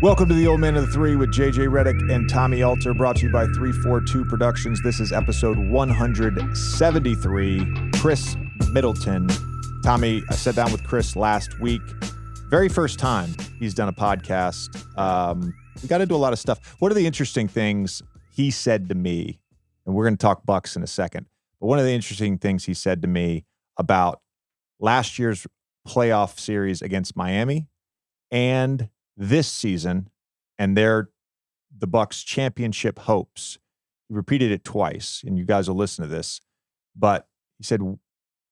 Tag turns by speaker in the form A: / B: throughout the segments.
A: Welcome to the Old Man of the Three with JJ Redick and Tommy Alter, brought to you by 342 Productions. This is episode 173. Khris Middleton. Tommy, I sat down with Khris last week. Very first time he's done a podcast. We got into a lot of stuff. One of the interesting things he said to me, and we're going to talk Bucks in a second, but one of the interesting things he said to me about last year's playoff series against Miami and this season and the Bucks championship hopes. He repeated it twice, and you guys will listen to this. But he said,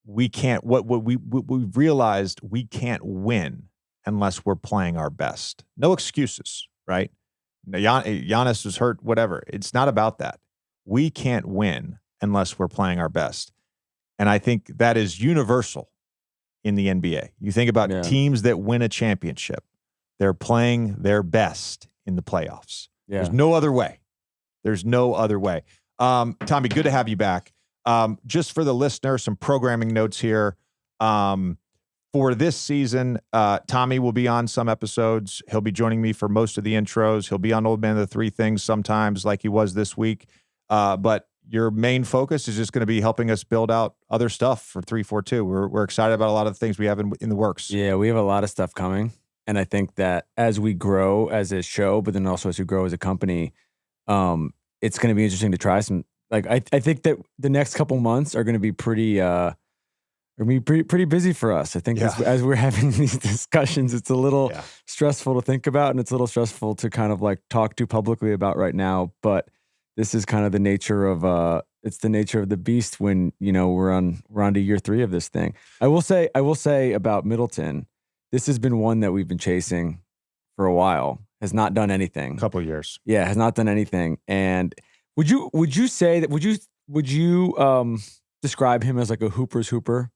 A: we can't, we've realized we can't win unless we're playing our best. No excuses, right? Giannis was hurt, whatever. It's not about that. We can't win unless we're playing our best. And I think that is universal in the NBA. You think about teams that win a championship. They're playing their best in the playoffs. Yeah. There's no other way. There's no other way. Tommy, good to have you back. Just for the listener, some programming notes here. For this season, Tommy will be on some episodes. He'll be joining me for most of the intros. He'll be on Old Man of the Three Things sometimes, like he was this week. But your main focus is just going to be helping us build out other stuff for 342. We're excited about a lot of the things we have in the works.
B: Yeah, we have a lot of stuff coming. And I think that as we grow as a show, but then also as we grow as a company, it's going to be interesting to try some. Like I think that the next couple months are going to be pretty busy for us. I think as we're having these discussions, it's a little stressful to think about, and it's a little stressful to kind of like talk to publicly about right now. But this is kind of the nature of it's the nature of the beast when we're on to year 3 of this thing. I will say about Middleton. This has been one that we've been chasing for a while. Has not done anything.
A: A couple of years.
B: Yeah, has not done anything. And would you say that? Would you describe him as like a hooper's hooper?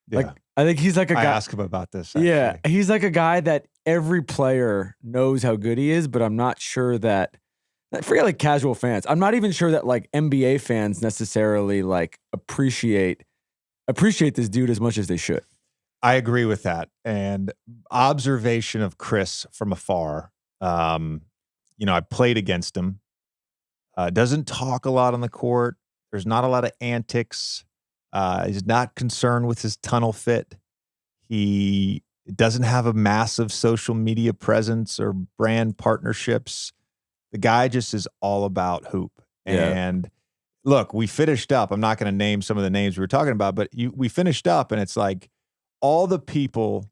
A: Yeah.
B: Like I think he's like a guy.
A: I asked him about this. Actually.
B: Yeah, he's like a guy that every player knows how good he is, but I'm not sure that. Forget like casual fans. I'm not even sure that like NBA fans necessarily like appreciate this dude as much as they should.
A: I agree with that. And observation of Khris from afar, I played against him. Doesn't talk a lot on the court. There's not a lot of antics. He's not concerned with his tunnel fit. He doesn't have a massive social media presence or brand partnerships. The guy just is all about hoop. Yeah. And look, we finished up. I'm not going to name some of the names we were talking about, but we finished up, and it's like, all the people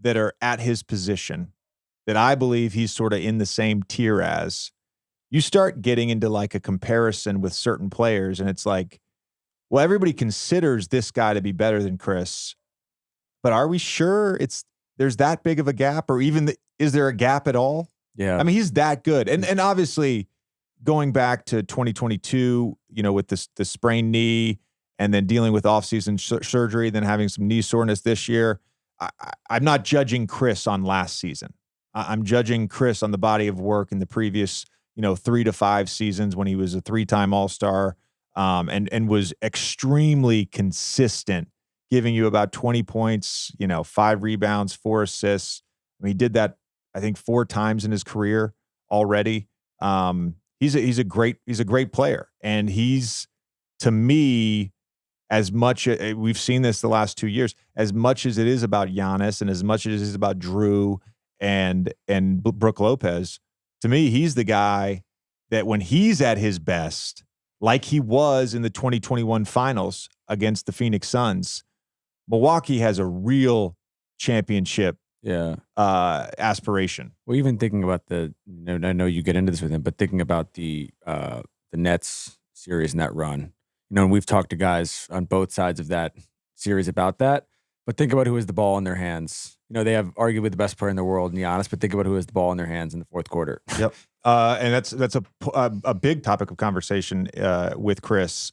A: that are at his position that I believe he's sort of in the same tier as, you start getting into like a comparison with certain players, and it's like, well, everybody considers this guy to be better than Khris, but are we sure there's that big of a gap, or even is there a gap at all?
B: Yeah.
A: I mean, he's that good. And obviously going back to 2022, with the sprained knee, and then dealing with off-season surgery, then having some knee soreness this year. I'm not judging Khris on last season. I'm judging Khris on the body of work in the previous, 3 to 5 seasons when he was a 3-time All-Star, and was extremely consistent, giving you about 20 points, 5 rebounds, 4 assists. I mean, he did that, I think, 4 times in his career already. He's a great player, and he's, to me, as much we've seen this the last 2 years, as much as it is about Giannis and as much as it is about Drew and Brook Lopez, to me, he's the guy that when he's at his best, like he was in the 2021 finals against the Phoenix Suns, Milwaukee has a real championship aspiration.
B: Well, even thinking about I know you get into this with him, but thinking about the Nets series and that run, and we've talked to guys on both sides of that series about that, but think about who has the ball in their hands. They have arguably the best player in the world in Giannis, but think about who has the ball in their hands in the fourth quarter.
A: Yep. And that's a big topic of conversation with Khris.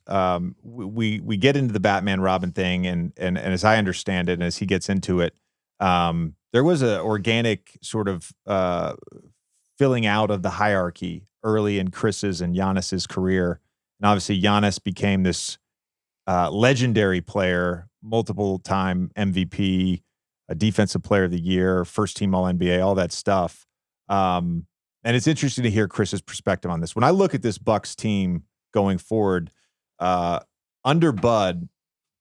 A: We get into the Batman Robin thing, and as I understand it, and as he gets into it, there was an organic sort of filling out of the hierarchy early in Chris's and Giannis's career. And obviously Giannis became this legendary player, multiple-time MVP, a defensive player of the year, first-team All-NBA, all that stuff. And it's interesting to hear Chris's perspective on this. When I look at this Bucks team going forward, under Bud,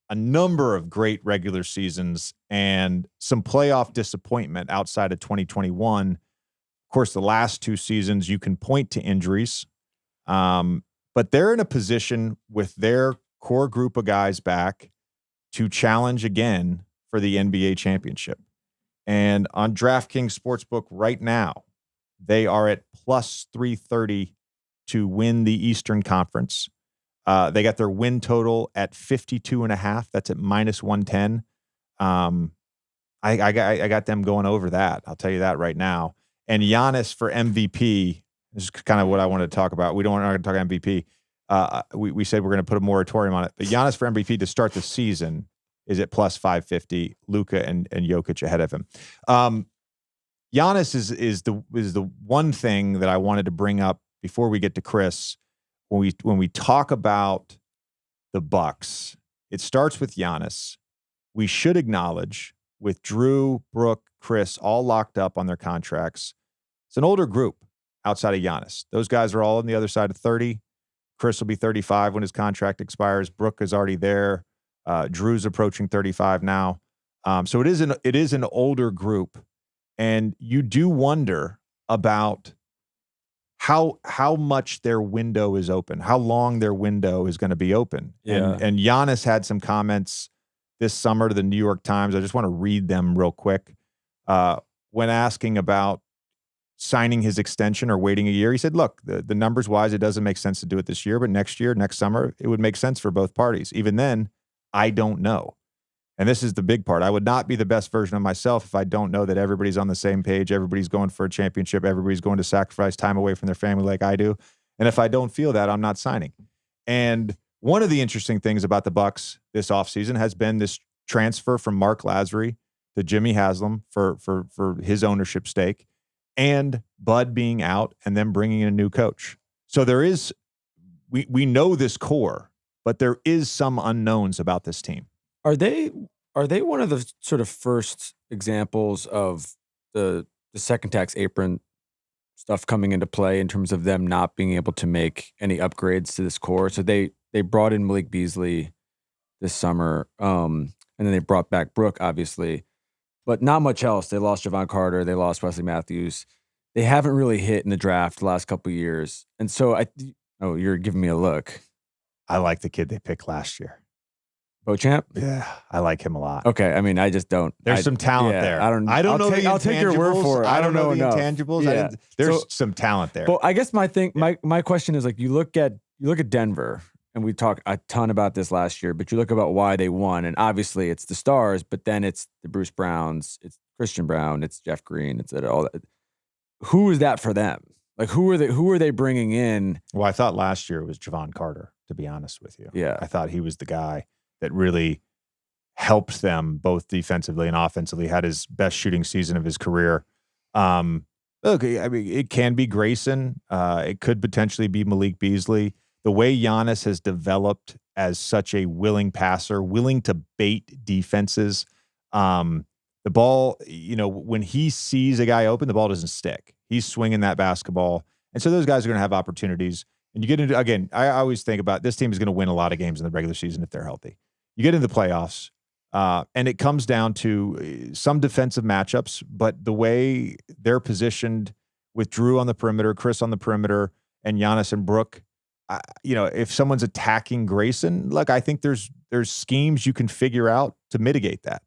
A: a number of great regular seasons and some playoff disappointment outside of 2021. Of course, the last 2 seasons, you can point to injuries. But they're in a position with their core group of guys back to challenge again for the NBA championship. And on DraftKings Sportsbook right now, they are at plus 330 to win the Eastern Conference. They got their win total at 52.5. That's at minus 110. I got them going over that. I'll tell you that right now. And Giannis for MVP. This is kind of what I wanted to talk about. We're not going to talk MVP. We said we're going to put a moratorium on it. But Giannis for MVP to start the season is at plus 550. Luka and Jokic ahead of him. Giannis is the one thing that I wanted to bring up before we get to Khris. When we talk about the Bucks, it starts with Giannis. We should acknowledge with Drew, Brooke, Khris all locked up on their contracts. It's an older group outside of Giannis. Those guys are all on the other side of 30. Khris will be 35 when his contract expires. Brooke is already there. Drew's approaching 35 now. So it is an older group. And you do wonder about how much their window is open, how long their window is going to be open.
B: Yeah.
A: And Giannis had some comments this summer to the New York Times. I just want to read them real quick. When asking about signing his extension or waiting a year, he said, look, the numbers wise, it doesn't make sense to do it this year, but next summer, it would make sense for both parties. Even then, I don't know. And this is the big part. I would not be the best version of myself if I don't know that everybody's on the same page. Everybody's going for a championship. Everybody's going to sacrifice time away from their family like I do. And if I don't feel that, I'm not signing. And one of the interesting things about the Bucks this offseason has been this transfer from Mark Lazary to Jimmy Haslam for his ownership stake, and Bud being out and then bringing in a new coach. So there is, we know this core, but there is some unknowns about this team.
B: Are they one of the sort of first examples of the second tax apron stuff coming into play in terms of them not being able to make any upgrades to this core? So they brought in Malik Beasley this summer, and then they brought back Brooke, obviously, but not much else. They lost Javon Carter, they lost Wesley Matthews. They haven't really hit in the draft the last couple of years, and so you're giving me a look.
A: I like the kid they picked last year.
B: Beauchamp?
A: Yeah, I like him a lot.
B: Okay, I mean, I just don't.
A: There's some talent there. I'll take your word for it. I don't know the intangibles.
B: Yeah.
A: There's some talent there.
B: Well, I guess my question is, like, you look at Denver, and we talked a ton about this last year, but you look about why they won, and obviously it's the stars, but then it's the Bruce Browns, it's Christian Brown, it's Jeff Green, it's all that. Who is that for them? Like, who are they bringing in?
A: Well, I thought last year it was Javon Carter, to be honest with you.
B: Yeah.
A: I thought he was the guy that really helped them both defensively and offensively, had his best shooting season of his career. Look, I mean, it can be Grayson. It could potentially be Malik Beasley. The way Giannis has developed as such a willing passer, willing to bait defenses. The ball, when he sees a guy open, the ball doesn't stick. He's swinging that basketball. And so those guys are going to have opportunities. And you get into, again, I always think about this team is going to win a lot of games in the regular season if they're healthy. You get into the playoffs, and it comes down to some defensive matchups, but the way they're positioned with Drew on the perimeter, Khris on the perimeter, and Giannis and Brooke, if someone's attacking Grayson, look, I think there's schemes you can figure out to mitigate that.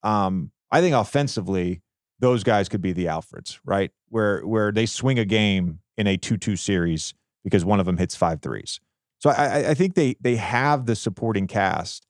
A: I think offensively, those guys could be the Alfreds, right? Where they swing a game in a 2-2 series because one of them hits 5 threes. So I think they have the supporting cast.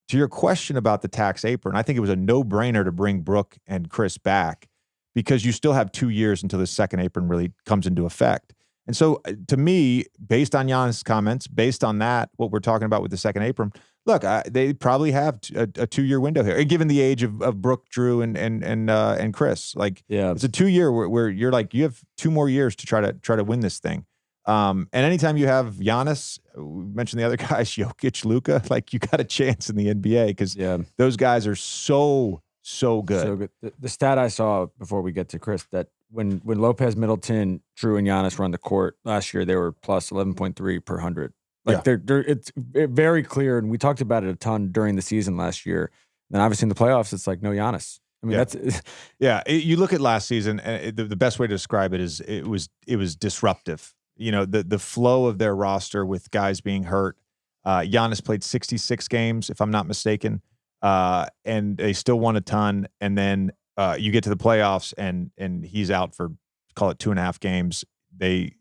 A: To your question about the tax apron, I think it was a no-brainer to bring Brooke and Khris back because you still have 2 years until the second apron really comes into effect. And so to me, based on Giannis' comments, based on that, what we're talking about with the second apron, look, they probably have a 2-year window here, given the age of Brooke, Drew, and Khris. Like,
B: yeah,
A: it's a 2 year where you're like, you have 2 more years to try to win this thing. And anytime you have Giannis, we mentioned the other guys, Jokic, Luka, like, you got a chance in the NBA because those guys are so So good.
B: So good. The stat I saw before we get to Khris, that when Lopez, Middleton, Drew, and Giannis were on the court last year, they were plus 11.3 per 100. Like it's very clear, and we talked about it a ton during the season last year. And then obviously in the playoffs, it's like no Giannis. I mean, that's
A: you look at last season, and the best way to describe it is it was disruptive. The flow of their roster with guys being hurt. Giannis played 66 games, if I'm not mistaken. And they still won a ton. And then you get to the playoffs and he's out for, call it 2.5 games. We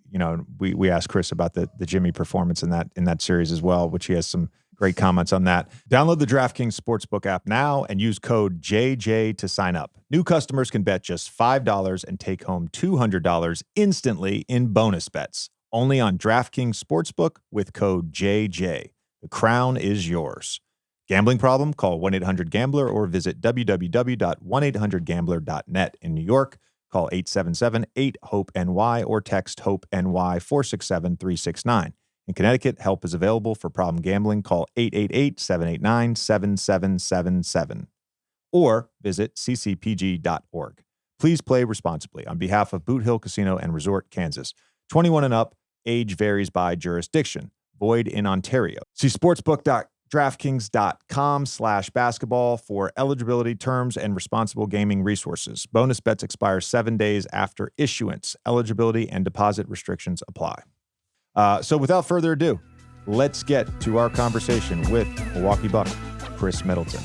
A: asked Khris about the Jimmy performance in that series as well, which he has some great comments on that. Download the DraftKings Sportsbook app now and use code JJ to sign up. New customers can bet just $5 and take home $200 instantly in bonus bets. Only on DraftKings Sportsbook with code JJ. The crown is yours. Gambling problem? Call 1-800-GAMBLER or visit www.1800gambler.net in New York. Call 877-8-HOPE-NY or text HOPE-NY 467-369. In Connecticut, help is available for problem gambling. Call 888-789-7777 or visit ccpg.org. Please play responsibly on behalf of Boot Hill Casino and Resort, Kansas. 21 and up. Age varies by jurisdiction. Void in Ontario. See sportsbook.draftkings.com/basketball for eligibility terms and responsible gaming resources. Bonus bets expire 7 days after issuance. Eligibility and deposit restrictions apply. So without further ado, let's get to our conversation with Milwaukee Bucks, Khris Middleton.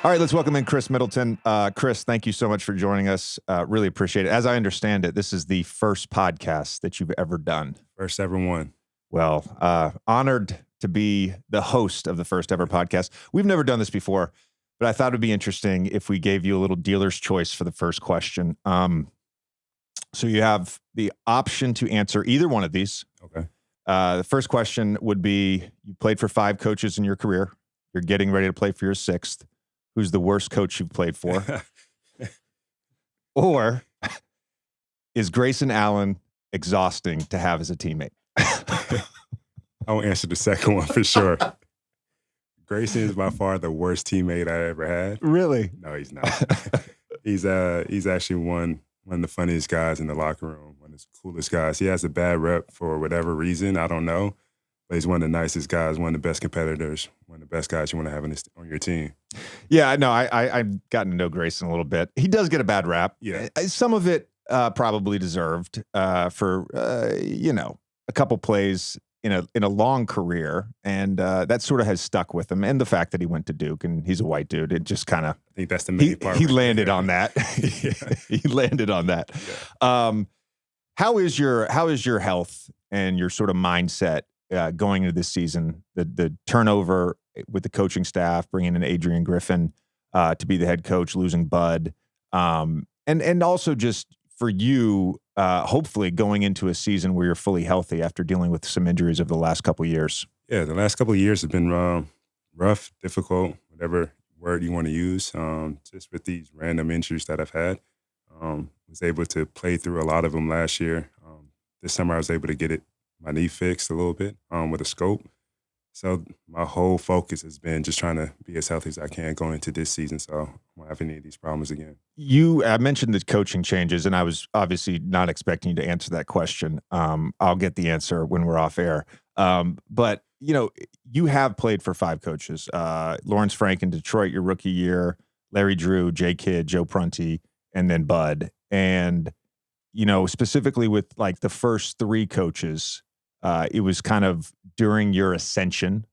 A: All right, let's welcome in Khris Middleton. Khris, thank you so much for joining us. Really appreciate it. As I understand it, this is the first podcast that you've ever done.
C: First ever one.
A: Well, honored to be the host of the first ever podcast. We've never done this before, but I thought it would be interesting if we gave you a little dealer's choice for the first question. So you have the option to answer either one of these.
C: Okay.
A: The first question would be, you played for 5 coaches in your career. You're getting ready to play for your 6th. Who's the worst coach you've played for? Or is Grayson Allen exhausting to have as a teammate?
C: I won't answer the second one for sure. Grayson is by far the worst teammate I ever had.
A: Really?
C: No, he's not. He's actually one of the funniest guys in the locker room, one of the coolest guys. He has a bad rep for whatever reason, I don't know. But he's one of the nicest guys, one of the best competitors, one of the best guys you want to have on your team.
A: Yeah, no, I've gotten to know Grayson a little bit. He does get a bad rap.
C: Yeah.
A: Some of it probably deserved for a couple plays in a long career, and that sort of has stuck with him. And the fact that he went to Duke and he's a white dude, it just kind of,
C: I think that's the main part.
A: He landed on that. He landed on that. Yeah. How is your health and your sort of mindset going into this season? The turnover with the coaching staff, bringing in Adrian Griffin to be the head coach, losing Bud, and also just for you, hopefully going into a season where you're fully healthy after dealing with some injuries over the last couple of years.
C: Yeah, the last couple of years have been rough, difficult, whatever word you want to use. Just with these random injuries that I've had, was able to play through a lot of them last year. This summer I was able to get my knee fixed a little bit with a scope. So my whole focus has been just trying to be as healthy as I can going into this season, so I won't have any of these problems again.
A: I mentioned the coaching changes, and I was obviously not expecting you to answer that question. I'll get the answer when we're off air. But, you have played for 5 coaches. Lawrence Frank in Detroit, your rookie year, Larry Drew, Jay Kidd, Joe Prunty, and then Bud. And, specifically with like the first 3 coaches, it was kind of during your ascension,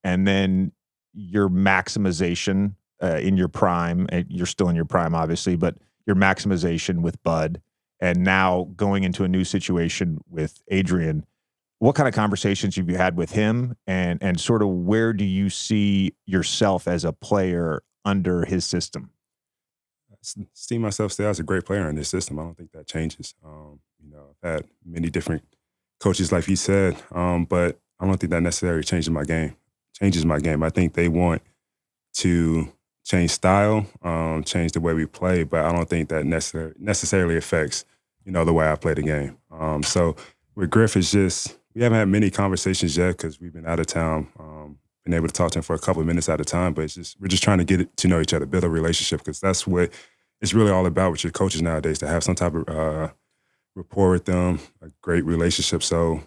A: and then your maximization in your prime. You're still in your prime, obviously, but your maximization with Bud, and now going into a new situation with Adrian. What kind of conversations have you had with him, and sort of where do you see yourself as a player under his system?
C: I see myself still as a great player in this system. I don't think that changes. I've had many different coaches, like he said, but I don't think that necessarily changes my game. I think they want to change style, change the way we play, but I don't think that necessarily affects, the way I play the game. So with Griff, it's just, we haven't had many conversations yet because we've been out of town been able to talk to him for a couple of minutes at a time, but we're just trying to get to know each other, build a relationship, because that's what it's really all about with your coaches nowadays, to have some type of rapport with them, a great relationship. So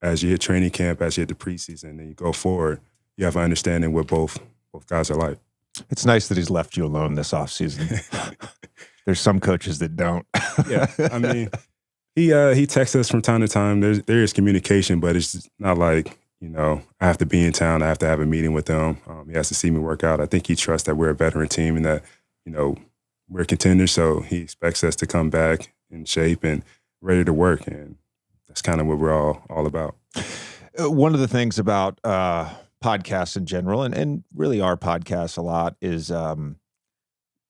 C: as you hit training camp, as you hit the preseason, and you go forward, you have an understanding what both guys are like.
A: It's nice that he's left you alone this offseason. There's some coaches that don't.
C: Yeah, I mean, he texts us from time to time. There is communication, but it's not like, I have to be in town. I have to have a meeting with him. He has to see me work out. I think he trusts that we're a veteran team and that, we're contenders. So he expects us to come back in shape and ready to work. And that's kind of what we're all about.
A: One of the things about podcasts in general, and really our podcast a lot, is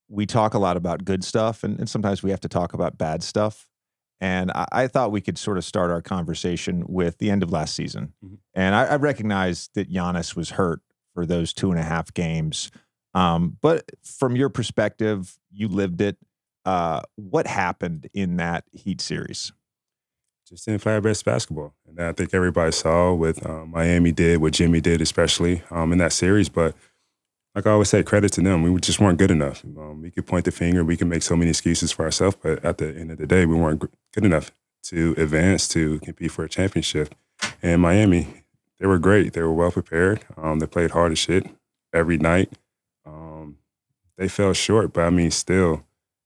A: we talk a lot about good stuff, and sometimes we have to talk about bad stuff. And I thought we could sort of start our conversation with the end of last season. Mm-hmm. And I recognize that Giannis was hurt for those 2.5 games. But from your perspective, you lived it. What happened in that Heat series?
C: Just didn't play our best basketball. And I think everybody saw what Miami did, what Jimmy did, especially in that series. But like I always say, credit to them. We just weren't good enough. We could point the finger. We can make so many excuses for ourselves. But at the end of the day, we weren't good enough to advance, to compete for a championship. And Miami, they were great. They were well prepared. They played hard as shit every night. They fell short, but I mean, still,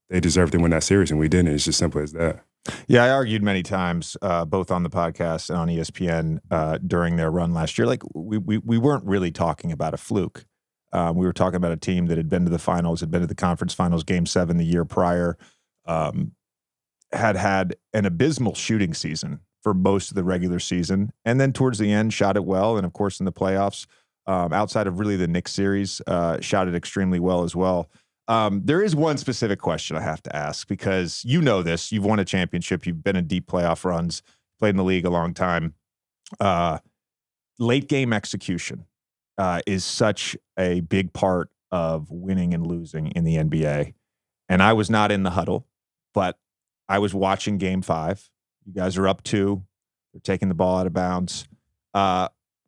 C: they deserved to win that series, and we didn't. It's just simple as that.
A: Yeah, I argued many times, both on the podcast and on ESPN during their run last year. Like we weren't really talking about a fluke. We were talking about a team that had been to the finals, had been to the conference finals, Game 7 the year prior, had an abysmal shooting season for most of the regular season, and then towards the end shot it well, and of course in the playoffs, outside of really the Knicks series, shot it extremely well as well. There is one specific question I have to ask, because you know this. You've won a championship. You've been in deep playoff runs, played in the league a long time. Late game execution is such a big part of winning and losing in the NBA. And I was not in the huddle, but I was watching Game 5. You guys are up 2. They're taking the ball out of bounds.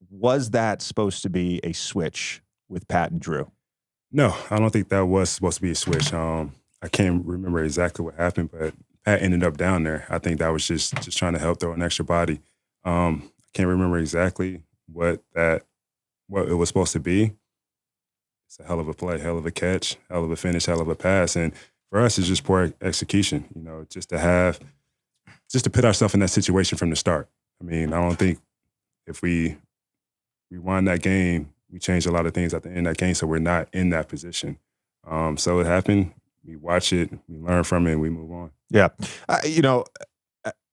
A: Was that supposed to be a switch with Pat and Drew?
C: No, I don't think that was supposed to be a switch. I can't remember exactly what happened, but Pat ended up down there. I think that was just trying to help throw an extra body. I can't remember exactly what it was supposed to be. It's a hell of a play, hell of a catch, hell of a finish, hell of a pass. And for us, it's just poor execution, just to put ourselves in that situation from the start. I mean, I don't think if we won that game, we changed a lot of things at the end of that game, so we're not in that position. So it happened. We watch it, we learn from it, and we move on.
A: Yeah.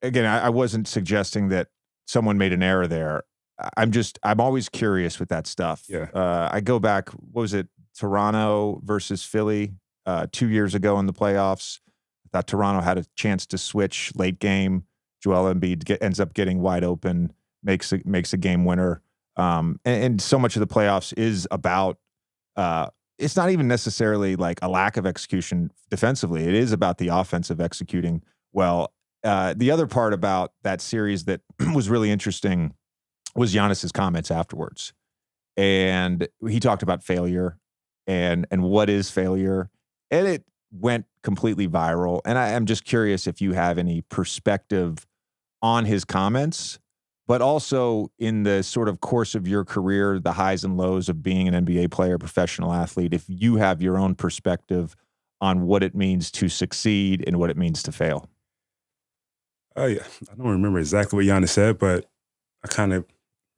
A: Again, I wasn't suggesting that someone made an error there. I'm always curious with that stuff.
C: Yeah.
A: I go back, what was it, Toronto versus Philly 2 years ago in the playoffs. I thought Toronto had a chance to switch late game. Joel Embiid ends up getting wide open, makes a game winner. And so much of the playoffs is about, it's not even necessarily like a lack of execution defensively. It is about the offensive executing well. The other part about that series that was really interesting was Giannis's comments afterwards. And he talked about failure and what is failure. And it went completely viral. And I am just curious if you have any perspective on his comments, but also in the sort of course of your career, the highs and lows of being an NBA player, professional athlete, if you have your own perspective on what it means to succeed and what it means to fail.
C: Oh, yeah. I don't remember exactly what Giannis said, but I kind of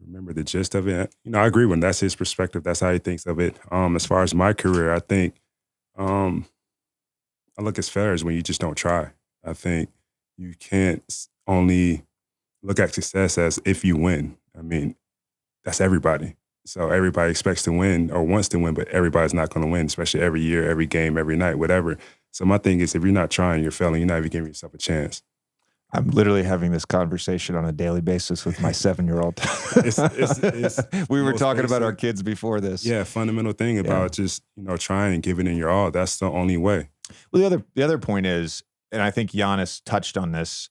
C: remember the gist of it. I agree with him. That's his perspective. That's how he thinks of it. As far as my career, I think I look as fair as when you just don't try. I think you can't only look at success as if you win. I mean, that's everybody. So everybody expects to win or wants to win, but everybody's not going to win, especially every year, every game, every night, whatever. So my thing is, if you're not trying, you're failing. You're not even giving yourself a chance.
A: I'm literally having this conversation on a daily basis with my 7-year-old. We were talking about our kids before this.
C: Yeah, fundamental thing about just, trying and giving in your all. That's the only way.
A: Well, the other point is, and I think Giannis touched on this,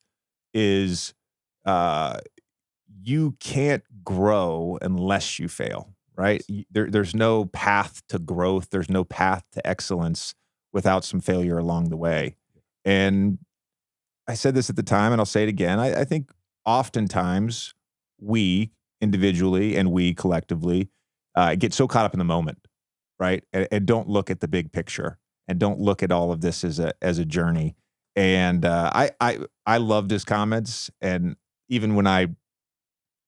A: is you can't grow unless you fail, right? There's no path to growth. There's no path to excellence without some failure along the way. And I said this at the time, and I'll say it again. I think oftentimes we individually and we collectively get so caught up in the moment, right? And don't look at the big picture and don't look at all of this as a journey. And I loved his comments, and even when I,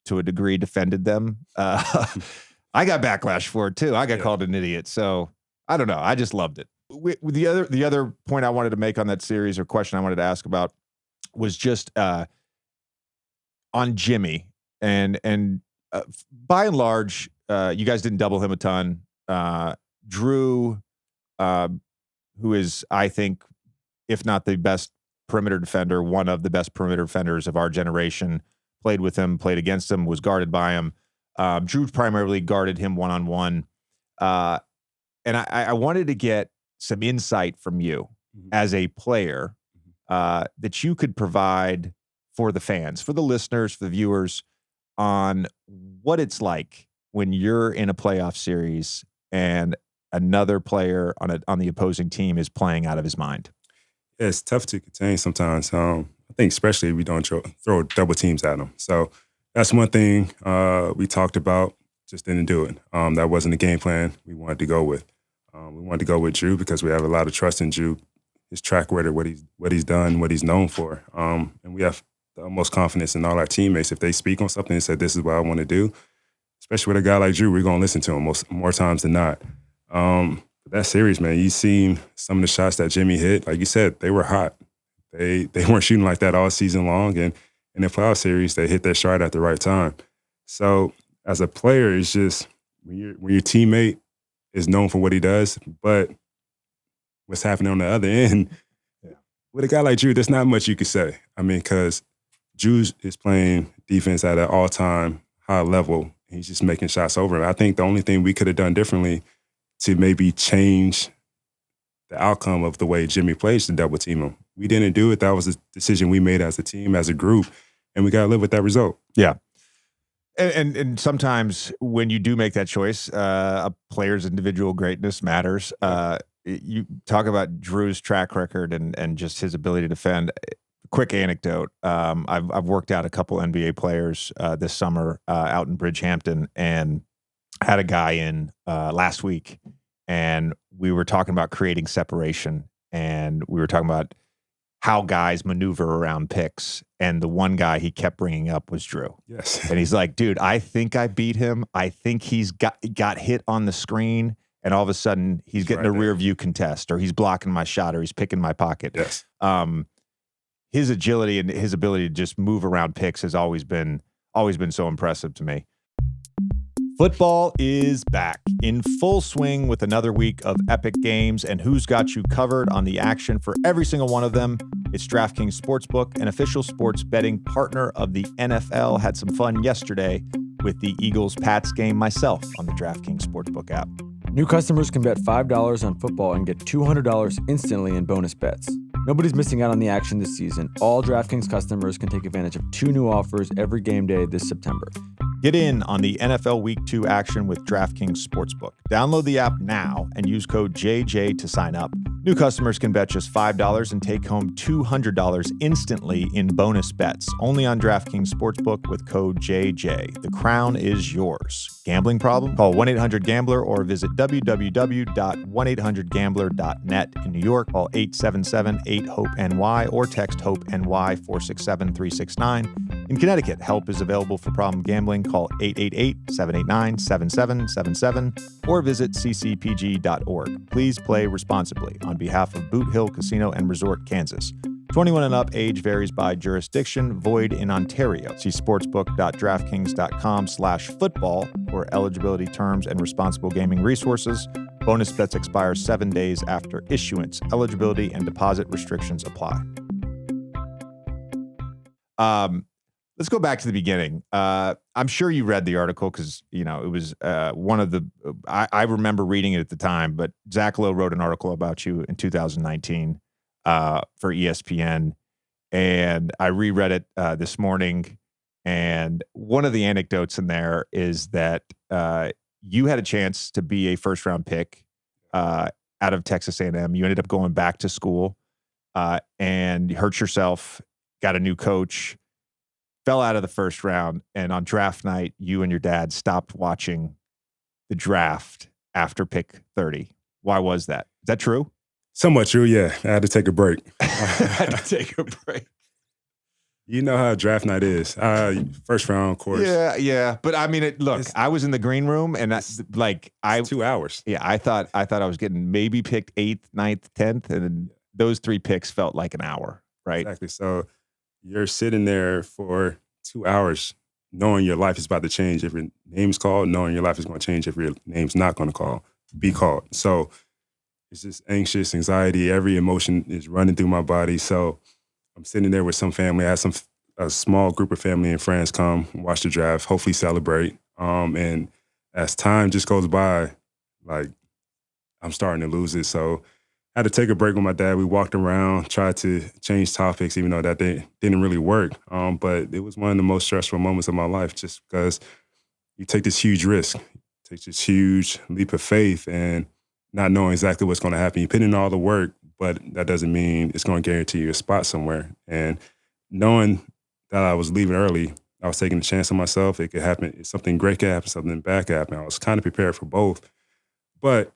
A: to a degree, defended them, I got backlash for it too. I got called an idiot. So I don't know. I just loved it. The other point I wanted to make on that series, or question I wanted to ask about, was just on Jimmy, and by and large, you guys didn't double him a ton. Drew, who is, I think, if not the best perimeter defender, one of the best perimeter defenders of our generation, played with him, played against him, was guarded by him. Drew primarily guarded him one-on-one. And I wanted to get some insight from you as a player that you could provide for the fans, for the listeners, for the viewers, on what it's like when you're in a playoff series and another player on the opposing team is playing out of his mind.
C: Yeah, it's tough to contain sometimes. I think especially if we don't throw double teams at them. So that's one thing we talked about, just didn't do it. That wasn't the game plan we wanted to go with. We wanted to go with Drew because we have a lot of trust in Drew, his track record, what he's done, what he's known for. And we have the utmost confidence in all our teammates. If they speak on something and say, this is what I want to do, especially with a guy like Drew, we're going to listen to him more times than not. That series, man, you seen some of the shots that Jimmy hit. Like you said, they were hot. They weren't shooting like that all season long. And in the playoff series, they hit their stride at the right time. So as a player, it's just when your teammate is known for what he does, but what's happening on the other end, with a guy like Drew, there's not much you could say. I mean, because Drew is playing defense at an all-time high level. He's just making shots over. I think the only thing we could have done differently to maybe change the outcome of the way Jimmy plays to double team him. We didn't do it. That was a decision we made as a team, as a group, and we got to live with that result.
A: Yeah. And sometimes when you do make that choice, a player's individual greatness matters. You talk about Drew's track record and just his ability to defend. Quick anecdote. I've worked out a couple NBA players this summer out in Bridgehampton, and had a guy in last week, and we were talking about creating separation, and we were talking about how guys maneuver around picks. And the one guy he kept bringing up was Drew.
C: Yes.
A: And he's like, dude, I think I beat him. I think he's got hit on the screen. And all of a sudden he's getting right a rear view contest, or he's blocking my shot, or he's picking my pocket.
C: Yes.
A: His agility and his ability to just move around picks has always been so impressive to me. Football is back in full swing with another week of epic games, and who's got you covered on the action for every single one of them? It's DraftKings Sportsbook, an official sports betting partner of the NFL. Had some fun yesterday with the Eagles-Pats game myself on the DraftKings Sportsbook app.
B: New customers can bet $5 on football and get $200 instantly in bonus bets. Nobody's missing out on the action this season. All DraftKings customers can take advantage of 2 new offers every game day this September.
A: Get in on the NFL Week 2 action with DraftKings Sportsbook. Download the app now and use code JJ to sign up. New customers can bet just $5 and take home $200 instantly in bonus bets. Only on DraftKings Sportsbook with code JJ. The crown is yours. Gambling problem? Call 1-800-GAMBLER or visit www.1800gambler.net. In New York, call 877-8-HOPE-NY or text HOPE-NY 467-369. In Connecticut, help is available for problem gambling. Call 888-789-7777 or visit ccpg.org. Please play responsibly. On behalf of Boot Hill Casino and Resort, Kansas. 21 and up, age varies by jurisdiction, void in Ontario. See sportsbook.draftkings.com/football for eligibility terms and responsible gaming resources. Bonus bets expire 7 days after issuance. Eligibility and deposit restrictions apply. Let's go back to the beginning. I'm sure you read the article because, it was one of the, I remember reading it at the time, but Zach Lowe wrote an article about you in 2019 for ESPN, and I reread it this morning. And one of the anecdotes in there is that you had a chance to be a first-round pick out of Texas A&M. You ended up going back to school and hurt yourself, got a new coach, fell out of the first round, and on draft night, you and your dad stopped watching the draft after pick 30. Why was that? Is that true?
C: Somewhat true, yeah. I had to take a break.
A: I had to take a break.
C: You know how draft night is. First round, of course.
A: Yeah. But I mean, I was in the green room, and
C: it's 2 hours.
A: Yeah, I thought I was getting maybe picked 8th, 9th, 10th, and then those 3 picks felt like an hour, right?
C: Exactly. So you're sitting there for 2 hours knowing your life is about to change if your name's called, knowing your life is going to change if your name's not going to be called. So it's just anxious, anxiety. Every emotion is running through my body. So I'm sitting there with some family. I had a small group of family and friends come watch the draft, hopefully celebrate. And as time just goes by, like, I'm starting to lose it. So I had to take a break with my dad. We walked around, tried to change topics, even though that didn't really work. But it was one of the most stressful moments of my life, just because you take this huge risk, take this huge leap of faith, and not knowing exactly what's going to happen. You put in all the work, but that doesn't mean it's going to guarantee you a spot somewhere. And knowing that I was leaving early, I was taking a chance on myself. It could happen. Something great could happen, something bad could happen. I was kind of prepared for both. But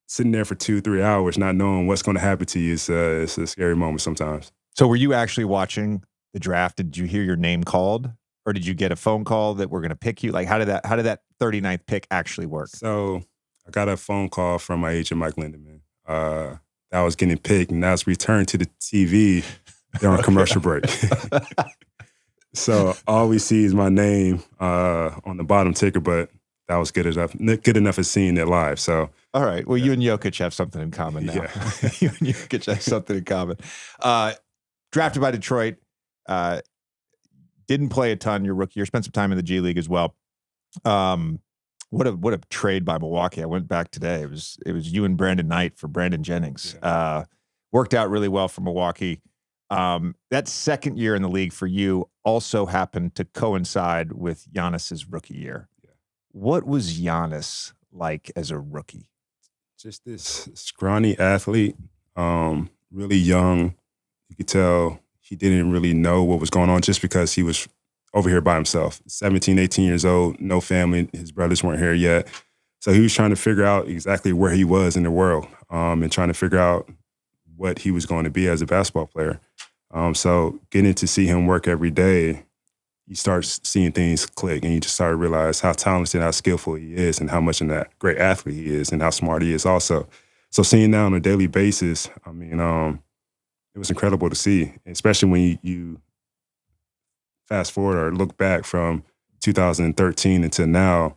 C: sitting there for 2-3 hours, not knowing what's going to happen to you, it's a scary moment sometimes.
A: So were you actually watching the draft? Did you hear your name called? Or did you get a phone call that we're going to pick you? Like, how did that 39th pick actually work?
C: So I got a phone call from my agent, Mike Lindemann. I was getting picked, and I was returned to the TV during commercial break. So all we see is my name on the bottom ticker, but that was good enough as seeing it live. So
A: all right. Well, you and Jokic have something in common now.
C: Yeah.
A: You and Jokic have something in common. Drafted by Detroit. Didn't play a ton your rookie year. Spent some time in the G League as well. What a trade by Milwaukee. I went back today. It was you and Brandon Knight for Brandon Jennings.
C: Yeah.
A: Worked out really well for Milwaukee. That second year in the league for you also happened to coincide with Giannis's rookie year.
C: Yeah.
A: What was Giannis like as a rookie?
C: Just this scrawny athlete, really young. You could tell he didn't really know what was going on just because he was over here by himself, 17, 18 years old, no family. His brothers weren't here yet. So he was trying to figure out exactly where he was in the world and trying to figure out what he was going to be as a basketball player. So getting to see him work every day, you start seeing things click, and you just start to realize how talented, how skillful he is, and how much of that great athlete he is, and how smart he is also. So seeing that on a daily basis, I mean, it was incredible to see, especially when you fast forward or look back from 2013 until now,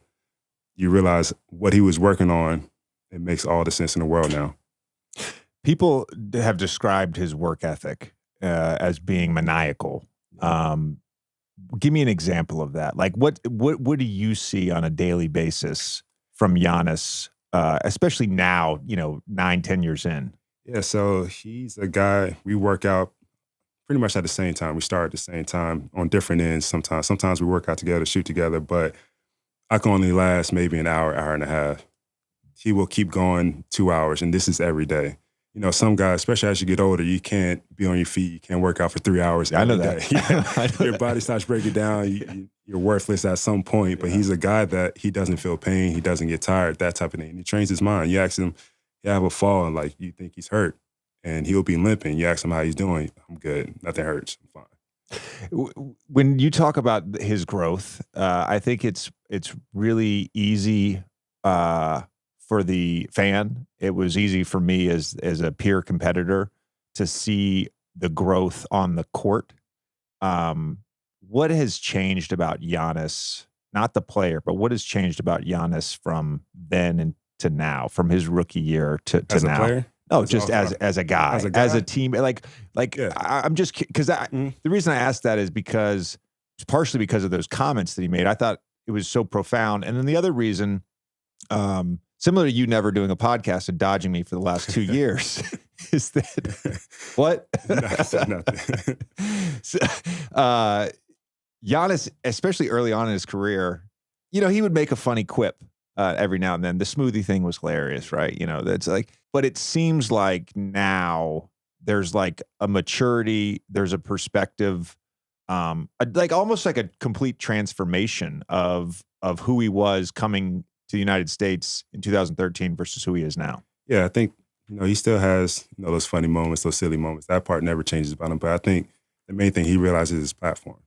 C: you realize what he was working on. It makes all the sense in the world now.
A: People have described his work ethic as being maniacal. Give me an example of that. Like, what do you see on a daily basis from Giannis, especially now, 9-10 years in?
C: Yeah, so he's a guy, we work out pretty much at the same time. We start at the same time on different ends sometimes. Sometimes we work out together, shoot together, but I can only last maybe an hour, hour and a half. He will keep going 2 hours, and this is every day. Some guys, especially as you get older, you can't be on your feet. You can't work out for 3 hours every day.
A: I know
C: Your body starts breaking down. You're worthless at some point, but he's a guy that he doesn't feel pain. He doesn't get tired, that type of thing. And he trains his mind. You ask him, you have a fall, and you think he's hurt, and he'll be limping. You ask him how he's doing. I'm good. Nothing hurts. I'm fine.
A: When you talk about his growth, I think it's really easy for the fan. It was easy for me as a peer competitor to see the growth on the court. What has changed about Giannis, not the player, but what has changed about Giannis from then to now, from his rookie year to
C: as
A: now?
C: A player?
A: No, just as a guy, as a team. Yeah. I'm just, because the reason I asked that is because it's partially because of those comments that he made. I thought it was so profound. And then the other reason, similar to you never doing a podcast and dodging me for the last 2 years, is that what?
C: Nothing.
A: So, Giannis, especially early on in his career, he would make a funny quip. every now and then. The smoothie thing was hilarious, right? You know, that's like, but it seems like now there's like a maturity, there's a perspective, like almost like a complete transformation of who he was coming to the United States in 2013 versus who he is now.
C: Yeah, I think, he still has, those funny moments, those silly moments. That part never changes about him. But I think the main thing he realizes is his platform.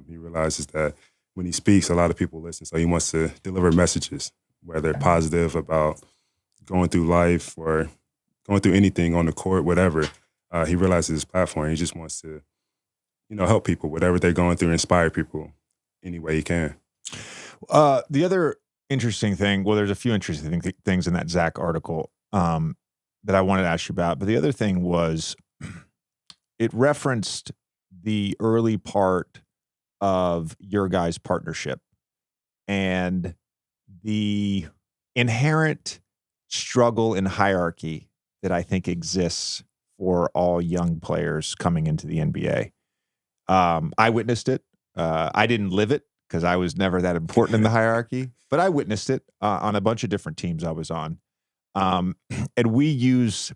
C: He realizes that when he speaks, a lot of people listen. So he wants to deliver messages, whether positive about going through life or going through anything on the court, whatever. He realizes his platform. He just wants to, help people, whatever they're going through, inspire people any way he can.
A: The other interesting thing, well, there's a few interesting things in that Zach article that I wanted to ask you about. But the other thing was it referenced the early part of your guys' partnership and the inherent struggle and hierarchy that I think exists for all young players coming into the NBA. I witnessed it. I didn't live it because I was never that important in the hierarchy, but I witnessed it on a bunch of different teams I was on. And we use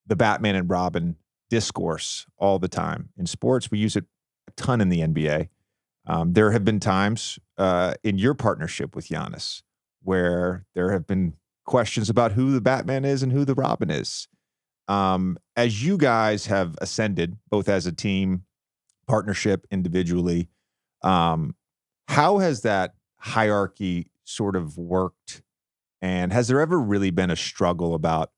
A: the Batman and Robin discourse all the time. In sports, we use it a ton in the NBA. There have been times in your partnership with Giannis where there have been questions about who the Batman is and who the Robin is. As you guys have ascended, both as a team, partnership, individually, how has that hierarchy sort of worked? And has there ever really been a struggle about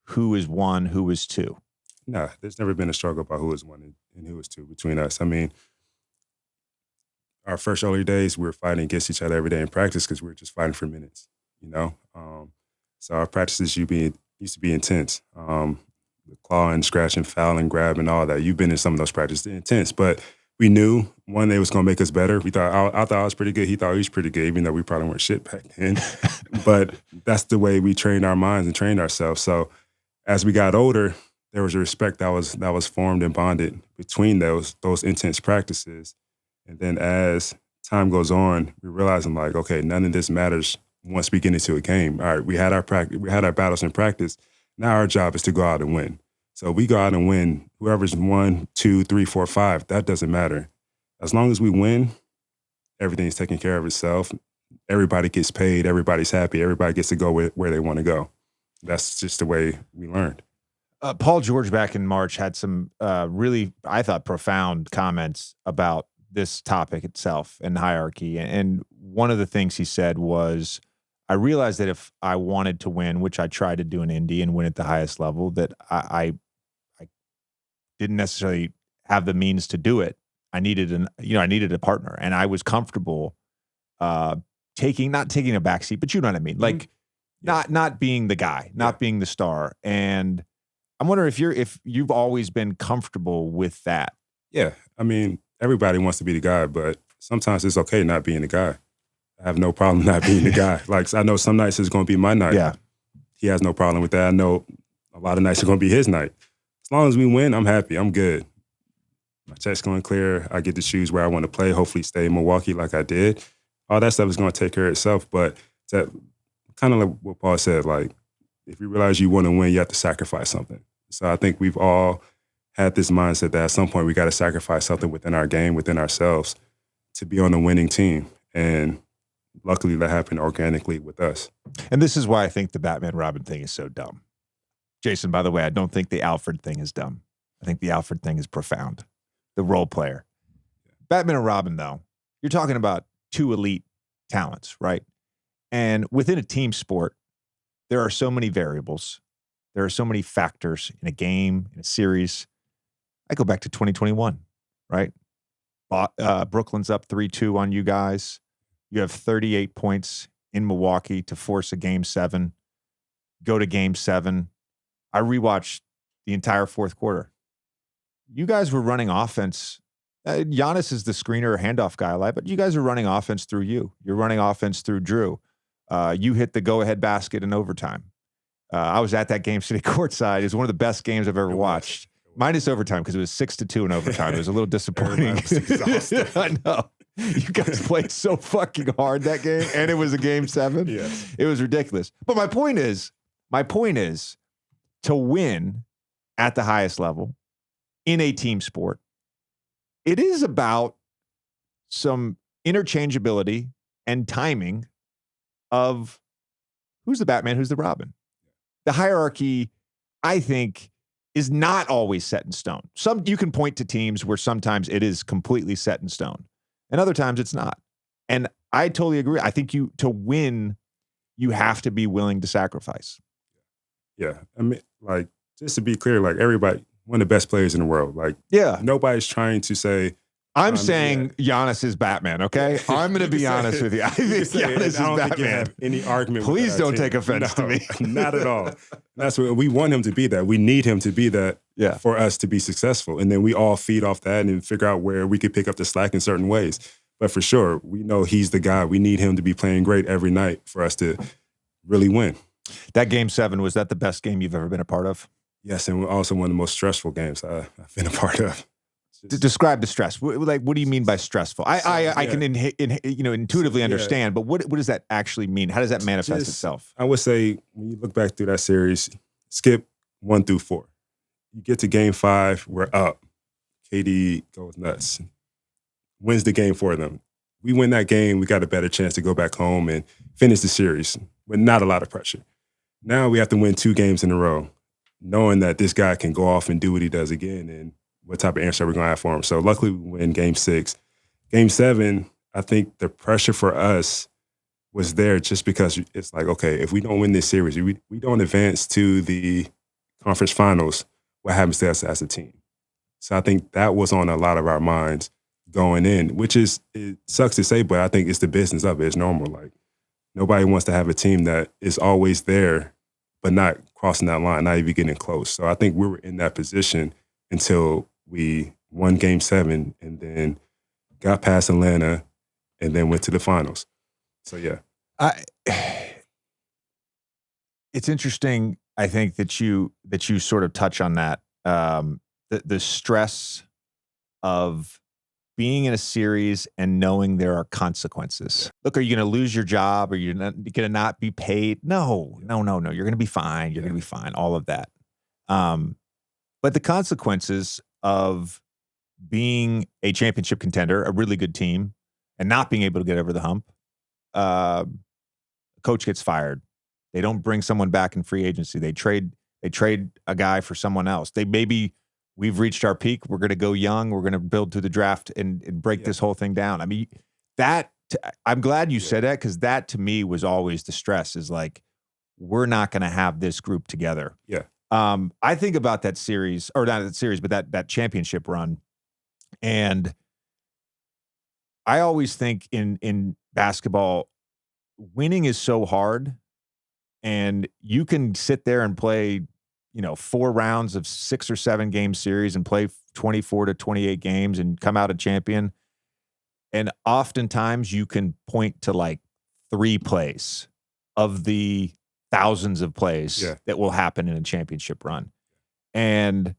A: who is one, who is two?
C: No, there's never been a struggle about who is one and who is two between us. I mean, our first early days, we were fighting against each other every day in practice because we were just fighting for minutes, So our practices used to be intense. Clawing, scratching, fouling, grabbing, all that. You've been in some of those practices, intense. But we knew one day was going to make us better. I thought I was pretty good. He thought he was pretty good, even though we probably weren't shit back then. But that's the way we trained our minds and trained ourselves. So as we got older, there was a respect that was formed and bonded between those intense practices. And then as time goes on, we're realizing like, okay, none of this matters once we get into a game. All right, we had our battles in practice. Now our job is to go out and win. So we go out and win. Whoever's 1, 2, 3, 4, 5, that doesn't matter. As long as we win, everything's taking care of itself. Everybody gets paid. Everybody's happy. Everybody gets to go where they want to go. That's just the way we learned.
A: Paul George back in March had some really, I thought, profound comments about this topic itself and hierarchy. And one of the things he said was, I realized that if I wanted to win, which I tried to do in Indy and win at the highest level, that I didn't necessarily have the means to do it. I needed a partner, and I was comfortable not taking a backseat, but you know what I mean, like not being the guy, not being the star. And I'm wondering if you've always been comfortable with that.
C: Yeah, I mean, everybody wants to be the guy, but sometimes it's okay not being the guy. I have no problem not being the guy. Like, I know some nights is going to be my night.
A: Yeah.
C: He has no problem with that. I know a lot of nights are going to be his night. As long as we win, I'm happy. I'm good. My check's going clear. I get to choose where I want to play, hopefully stay in Milwaukee like I did. All that stuff is going to take care of itself. But that kind of like what Paul said, like, if you realize you want to win, you have to sacrifice something. So I think we've all had this mindset that at some point we got to sacrifice something within our game, within ourselves, to be on a winning team. And luckily, that happened organically with us.
A: And this is why I think the Batman-Robin thing is so dumb. Jason, by the way, I don't think the Alfred thing is dumb. I think the Alfred thing is profound. The role player. Batman and Robin, though, you're talking about two elite talents, right? And within a team sport, there are so many variables. There are so many factors in a game, in a series. I go back to 2021, right? Brooklyn's up 3-2 on you guys. You have 38 points in Milwaukee to force a Game 7. Go to Game 7. I rewatched the entire fourth quarter. You guys were running offense. Giannis is the screener or handoff guy, but you guys are running offense through you. You're running offense through Drew. You hit the go-ahead basket in overtime. I was at that game sitting courtside. It was one of the best games I've ever watched. Minus overtime because it was 6-2 in overtime. It was a little disappointing.
C: I
A: know. You guys played so fucking hard that game, and it was a game 7.
C: Yes.
A: It was ridiculous. But my point is to win at the highest level in a team sport, it is about some interchangeability and timing of who's the Batman, who's the Robin. The hierarchy, I think, is not always set in stone. You can point to teams where sometimes it is completely set in stone, and other times it's not. And I totally agree. I think to win, you have to be willing to sacrifice.
C: Yeah. I mean, like, just to be clear, like, everybody, one of the best players in the world. Like,
A: yeah,
C: nobody's trying to say,
A: I'm saying Giannis is Batman, okay? I'm going to be honest with you. I think Giannis is Batman.
C: Think you have any argument
A: Please
C: with
A: don't take offense to me.
C: Not at all. That's what we want him to be that. We need him to be that for us to be successful. And then we all feed off that and figure out where we could pick up the slack in certain ways. But for sure, we know he's the guy. We need him to be playing great every night for us to really win.
A: That game 7, was that the best game you've ever been a part of?
C: Yes, and also one of the most stressful games I've been a part of.
A: Describe the stress. Like, what do you mean by stressful? I can intuitively understand, but what does that actually mean? How does that manifest itself?
C: I would say when you look back through that series, skip 1 through 4. You get to game 5, we're up. KD goes nuts, wins the game for them. We win that game, we got a better chance to go back home and finish the series with not a lot of pressure. Now we have to win 2 games in a row, knowing that this guy can go off and do what he does again, and what type of answer we're going to have for him. So luckily we win game 6. Game 7, I think the pressure for us was there just because it's like, okay, if we don't win this series, we don't advance to the conference finals, what happens to us as a team? So I think that was on a lot of our minds going in, which is, it sucks to say, but I think it's the business of it. It's normal. Like, nobody wants to have a team that is always there, but not crossing that line, not even getting close. So I think we were in that position until we won game 7 and then got past Atlanta and then went to the finals. So, yeah.
A: It's interesting, I think, that you sort of touch on that. The stress of being in a series and knowing there are consequences. Look, are you going to lose your job? Are you going to not be paid? No. You're going to be fine. You're going to be fine. All of that. But the consequences of being a championship contender, a really good team, and not being able to get over the hump, coach gets fired. They don't bring someone back in free agency. They trade a guy for someone else. We've reached our peak. We're going to go young. We're going to build through the draft and break this whole thing down. I mean, I'm glad you said that, because that to me was always the stress, is like, we're not going to have this group together.
C: Yeah.
A: I think about that series, or not that series, but that championship run. And I always think in basketball, winning is so hard, and you can sit there and play, 4 rounds of 6 or 7 game series and play 24 to 28 games and come out a champion. And oftentimes you can point to like 3 plays of the thousands of plays that will happen in a championship run. And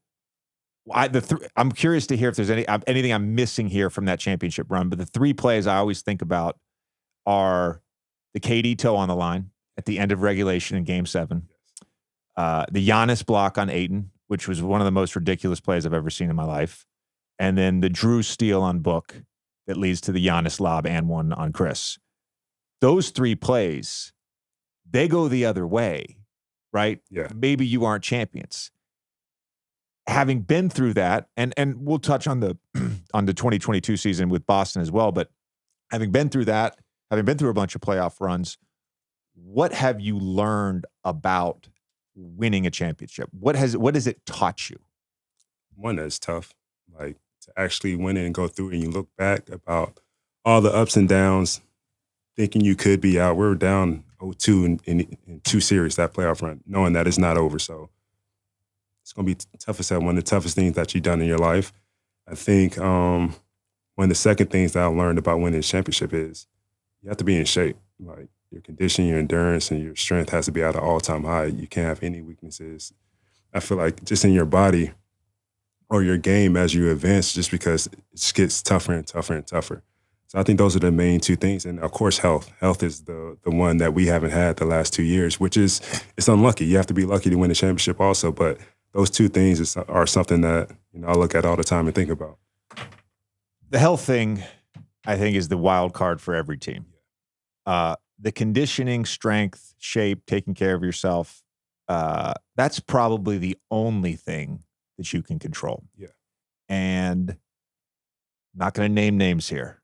A: I'm curious to hear if there's anything I'm missing here from that championship run. But the 3 plays I always think about are the KD toe on the line at the end of regulation in game 7. The Giannis block on Ayton, which was one of the most ridiculous plays I've ever seen in my life. And then the Drew steal on Book that leads to the Giannis lob and one on Khris. Those 3 plays, they go the other way, right?
C: Yeah.
A: Maybe you aren't champions. Having been through that, and we'll touch on the 2022 season with Boston as well, but having been through that, having been through a bunch of playoff runs, what have you learned about winning a championship? What has it taught you?
C: One, that's tough. Like, to actually win it and go through it, and you look back about all the ups and downs, thinking you could be out. We were down 0-2 in 2 series, that playoff run, knowing that it's not over. So it's going to be tough as hell. One of the toughest things that you've done in your life. I think one of the second things that I learned about winning a championship is you have to be in shape. Like, your condition, your endurance, and your strength has to be at an all-time high. You can't have any weaknesses. I feel like just in your body or your game as you advance, just because it just gets tougher and tougher and tougher. So I think those are the main two things. And of course, health. Health is the one that we haven't had the last 2 years, which is, it's unlucky. You have to be lucky to win a championship also. But those two things are something that, I look at all the time and think about.
A: The health thing, I think, is the wild card for every team. The conditioning, strength, shape, taking care of yourself, that's probably the only thing that you can control.
C: Yeah.
A: And I'm not going to name names here.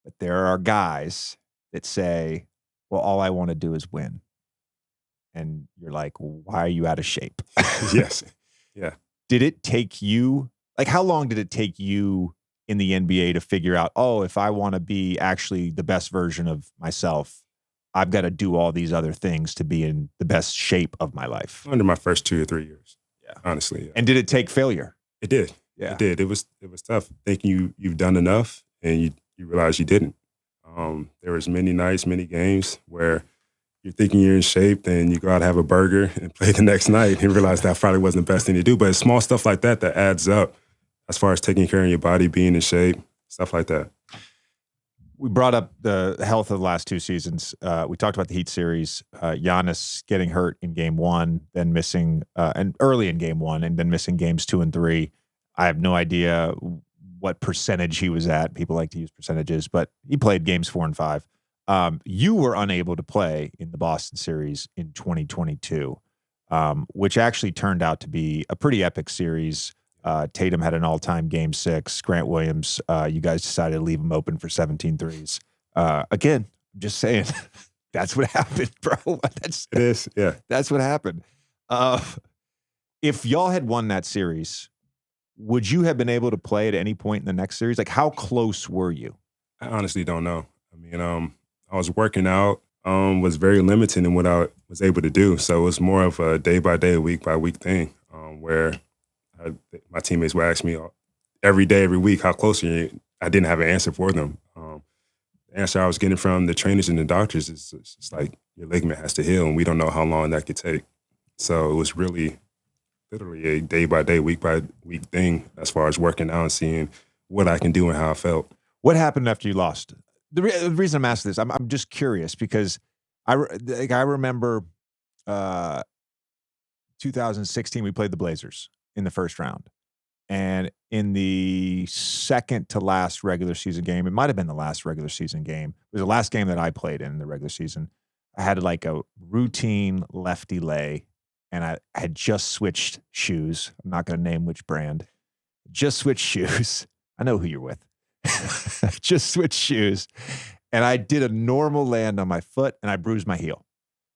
A: But there are guys that say, well, all I want to do is win. And you're like, why are you out of shape?
C: Yes. Yeah.
A: Did it take you, how long did it take you in the NBA to figure out, if I want to be actually the best version of myself, I've got to do all these other things to be in the best shape of my life?
C: Under my first 2 or 3 years. Yeah. Honestly. Yeah.
A: And did it take failure?
C: It did.
A: Yeah.
C: It did. It was tough thinking you've done enough and you realize you didn't. There was many nights, many games where you're thinking you're in shape, then you go out and have a burger and play the next night and realize that probably wasn't the best thing to do. But it's small stuff like that adds up as far as taking care of your body, being in shape, stuff like that.
A: We brought up the health of the last 2 seasons. We talked about the Heat series. Giannis getting hurt in game 1, then missing, and early in game 1, and then missing games 2 and 3. I have no idea what percentage he was at. People like to use percentages, but he played games 4 and 5. You were unable to play in the Boston series in 2022, which actually turned out to be a pretty epic series. Tatum had an all-time game 6. Grant Williams, you guys decided to leave him open for 17 threes. Again, I'm just saying, that's what happened, bro.
C: It is, yeah.
A: That's what happened. If y'all had won that series, would you have been able to play at any point in the next series? How close were you?
C: I honestly don't know. I mean, I was working out, was very limited in what I was able to do. So it was more of a day-by-day, week-by-week thing where my teammates would ask me every day, every week, how close are you? I didn't have an answer for them. The answer I was getting from the trainers and the doctors is it's like your ligament has to heal, and we don't know how long that could take. So it was really literally a day-by-day, week-by-week thing as far as working out and seeing what I can do and how I felt.
A: What happened after you lost? The reason I'm asking this, I'm just curious because I remember 2016 we played the Blazers in the first round. And in the second to last regular season game, it might have been the last regular season game. It was the last game that I played in the regular season. I had a routine lefty lay, and I had just switched shoes. I'm not going to name which brand. Just switched shoes. I know who you're with. Just switched shoes. And I did a normal land on my foot, and I bruised my heel.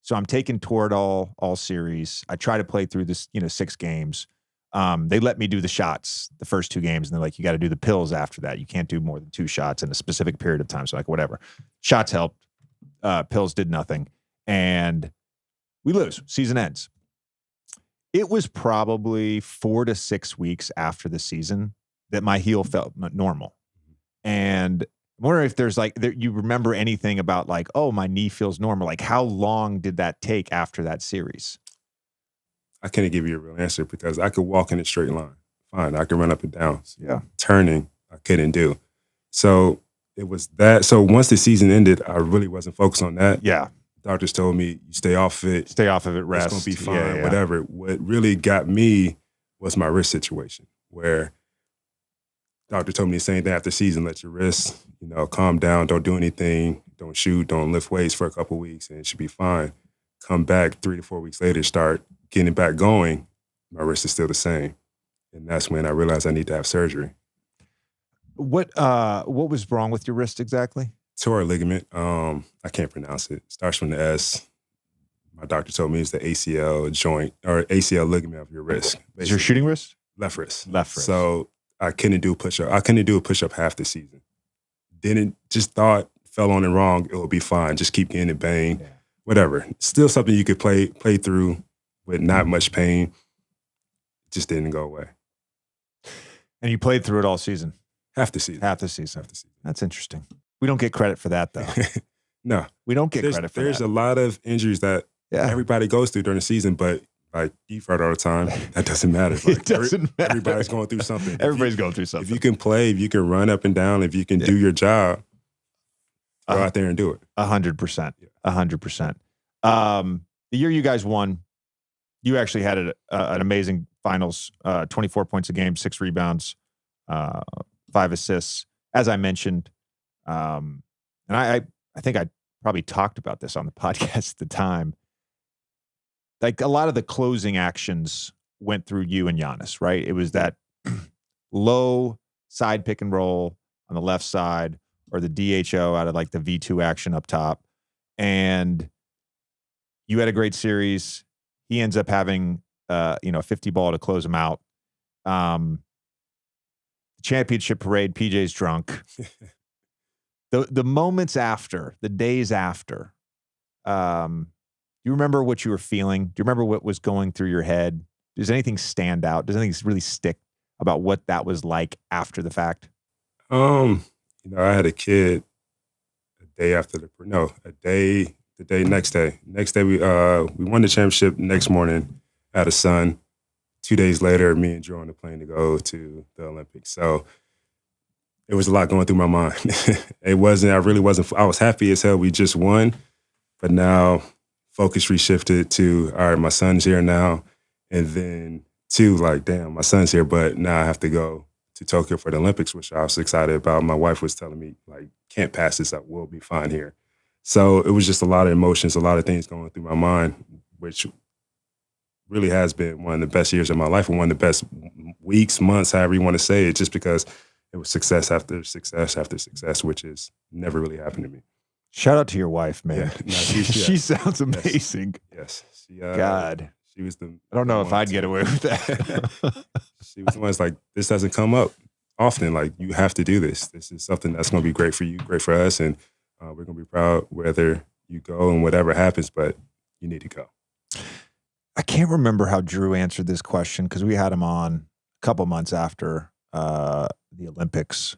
A: So I'm taking Toradol all series. I try to play through this, 6 games. They let me do the shots the first 2 games, and they're like, you got to do the pills after that. You can't do more than 2 shots in a specific period of time. So whatever. Shots helped. Pills did nothing. And we lose. Season ends. It was probably 4 to 6 weeks after the season that my heel felt normal. And I'm wondering if there's you remember anything about my knee feels normal. How long did that take after that series?
C: I couldn't give you a real answer because I could walk in a straight line. Fine, I could run up and down.
A: Yeah.
C: Turning, I couldn't do. So it was that. So once the season ended, I really wasn't focused on that.
A: Yeah.
C: Doctors told me, you stay off it.
A: Stay off of it, rest.
C: It's going to be fine, whatever. What really got me was my wrist situation where doctor told me the same thing after season, let your wrist, calm down, don't do anything, don't shoot, don't lift weights for a couple of weeks, and it should be fine. Come back 3 to 4 weeks later, start getting back going, my wrist is still the same. And that's when I realized I need to have surgery.
A: What was wrong with your wrist exactly?
C: Tore a ligament. I can't pronounce it. Starts from the S. My doctor told me it's the ACL joint or ACL ligament of your wrist.
A: Is your shooting wrist?
C: Left wrist.
A: Left wrist.
C: So I couldn't do a push-up. I couldn't do a push-up half the season. Thought fell on it wrong. It will be fine. Just keep getting it banged. Yeah. Whatever. Still something you could play through with not much pain. It just didn't go away.
A: And you played through it all season?
C: Half the season.
A: That's interesting. We don't get credit for that, though.
C: No.
A: We don't get credit for that.
C: There's a lot of injuries that everybody goes through during the season, but you've heard all the time, that doesn't matter.
A: It doesn't matter.
C: Everybody's going through something.
A: Everybody's going through something.
C: If you can play, if you can run up and down, if you can do your job, go out there and do it.
A: 100%. 100%. The year you guys won, you actually had an amazing finals, 24 points a game, 6 rebounds, 5 assists, as I mentioned. And I think I probably talked about this on the podcast at the time. Like a lot of the closing actions went through you and Giannis, right? It was that low side pick and roll on the left side or the DHO out of like the V2 action up top. And you had a great series. He ends up having, a 50 ball to close him out. The championship parade, PJ's drunk. The moments after, the days after, you remember what you were feeling? Do you remember what was going through your head? Does anything stand out? Does anything really stick about what that was like after the fact?
C: I had a kid next day. Next day we won the championship. Next morning, I had a son. 2 days later, me and Drew on the plane to go to the Olympics. So it was a lot going through my mind. I was happy as hell we just won, but now focus reshifted to, all right, my son's here now. And then two, like, damn, my son's here, but now I have to go to Tokyo for the Olympics, which I was excited about. My wife was telling me, like, can't pass this up. We'll be fine here. So it was just a lot of emotions, a lot of things going through my mind, which really has been one of the best years of my life and one of the best weeks, months, however you want to say it, just because it was success after success after success, which has never really happened to me.
A: Shout out to your wife, man.
C: Yeah, no,
A: she sounds amazing.
C: Yes.
A: God.
C: She was the.
A: I don't know if I'd get away with that.
C: She was the one that's like, this doesn't come up often. Like, you have to do this. This is something that's going to be great for you, great for us. And we're going to be proud whether you go and whatever happens, but you need to go.
A: I can't remember how Drew answered this question because we had him on a couple months after the Olympics.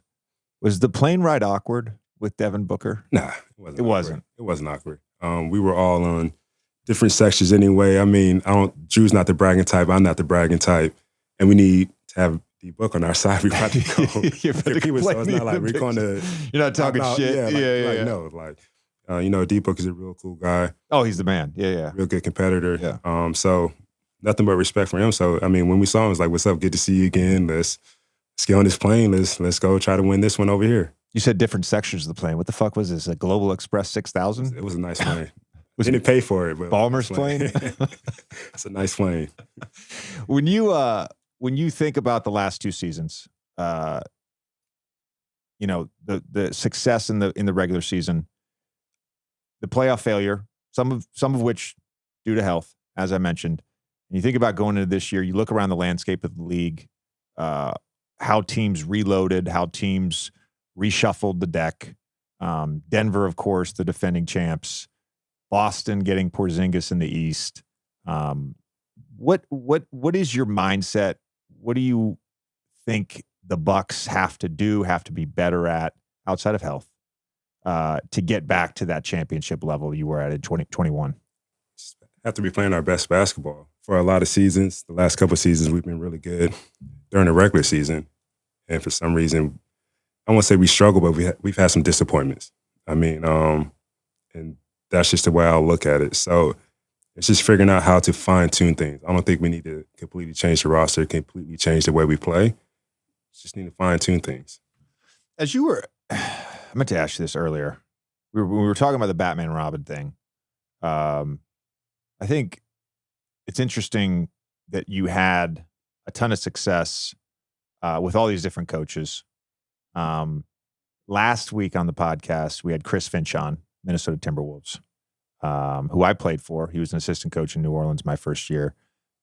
A: Was the plane ride awkward with Devin Booker?
C: Nah, it wasn't. It wasn't awkward. We were all on different sections anyway. I mean, Drew's not the bragging type. I'm not the bragging type. And we need to have D-Book on our side. We got to go.
A: So it's
C: not like we're going to.
A: You're not talking shit. Yeah.
C: No, like, D-Book is a real cool guy.
A: Oh, he's the man. Yeah.
C: Real good competitor.
A: Yeah.
C: So nothing but respect for him. So, I mean, when we saw him, it was like, what's up? Good to see you again. Let's get on this plane. Let's go try to win this one over here.
A: You said different sections of the plane. What the fuck was this? A Global Express 6000?
C: It was a nice plane. Didn't pay for it, but
A: Ballmer's plane?
C: It's a nice plane.
A: When you think about the last two seasons, the success in the regular season, the playoff failure, some of which due to health, as I mentioned, and you think about going into this year, you look around the landscape of the league, how teams reloaded, how teams reshuffled the deck. Denver, of course, the defending champs. Boston getting Porzingis in the East. What is your mindset? What do you think the Bucks have to be better at outside of health to get back to that championship level you were at in 2021?
C: Have to be playing our best basketball. For a lot of seasons, the last couple of seasons, we've been really good during the regular season. And for some reason, I won't say we struggle, but we've had some disappointments. I mean, and that's just the way I'll look at it. So it's just figuring out how to fine-tune things. I don't think we need to completely change the roster, completely change the way we play. Just need to fine-tune things.
A: As you were, I meant to ask you this earlier. We were talking about the Batman Robin thing. I think it's interesting that you had a ton of success with all these different coaches. Last week on the podcast, we had Chris Finch on, Minnesota Timberwolves, who I played for. He was an assistant coach in New Orleans my first year.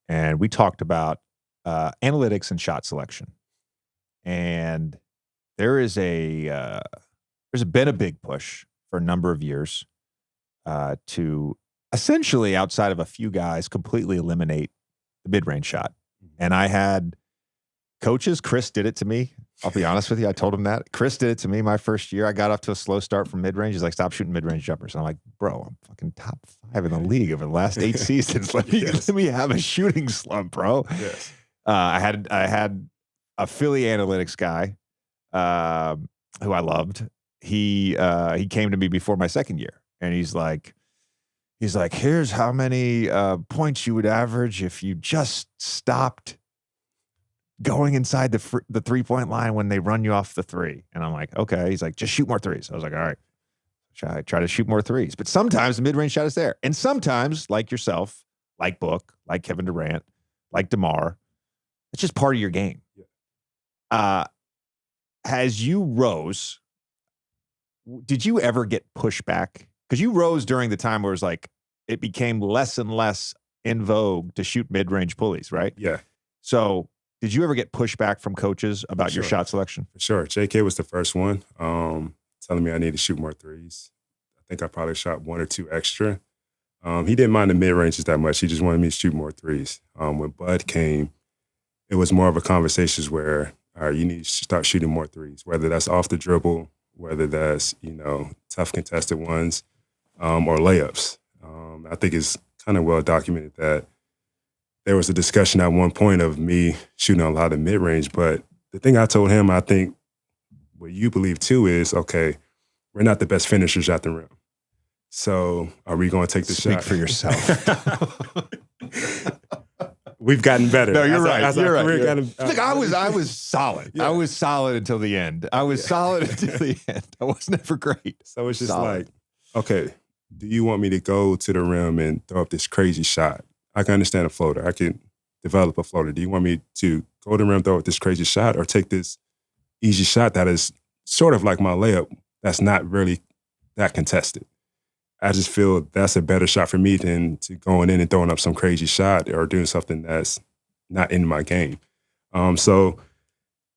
A: And we talked about analytics and shot selection. And there's been a big push for a number of years to essentially, outside of a few guys, completely eliminate the mid-range shot. And I had coaches. Chris did it to me. I'll be honest with you. I told him that. Chris did it to me my first year. I got off to a slow start from mid-range. He's like, stop shooting mid-range jumpers. And I'm like, bro, I'm fucking top 5 in the league over the last 8 seasons. Let me have a shooting slump, bro.
C: Yes.
A: I had a Philly analytics guy who I loved. he came to me before my second year, and he's like, here's how many points you would average if you just stopped going inside the 3-point line when they run you off the three. And I'm like, okay. He's like, just shoot more threes. I was like, all right, try to shoot more threes. But sometimes the mid-range shot is there. And sometimes, like yourself, like Book, like Kevin Durant, like DeMar, it's just part of your game. As you rose, did you ever get pushback? Because you rose during the time where it was like, it became less and less in vogue to shoot mid-range pulleys, right?
C: Yeah.
A: So did you ever get pushback from coaches about your shot selection?
C: For sure. JK was the first one telling me I need to shoot more threes. I think I probably shot one or two extra. He didn't mind the mid-ranges that much. He just wanted me to shoot more threes. When Bud came, it was more of a conversation where, all right, you need to start shooting more threes, whether that's off the dribble, whether that's, tough contested ones or layups. I think it's kind of well documented that there was a discussion at one point of me shooting a lot of mid-range, but the thing I told him, I think what you believe too is, okay, we're not the best finishers at the rim. So are we going to take the shot?
A: Speak for yourself.
C: We've gotten better.
A: No, you're right. You're right.
C: Look,
A: I was solid. Yeah. I was solid until the end. I was solid until the end. I was never great.
C: So it's just like, okay, do you want me to go to the rim and throw up this crazy shot? I can understand a floater. I can develop a floater. Do you want me to go to the rim, throw up this crazy shot, or take this easy shot that is sort of like my layup that's not really that contested? I just feel that's a better shot for me than to going in and throwing up some crazy shot or doing something that's not in my game. So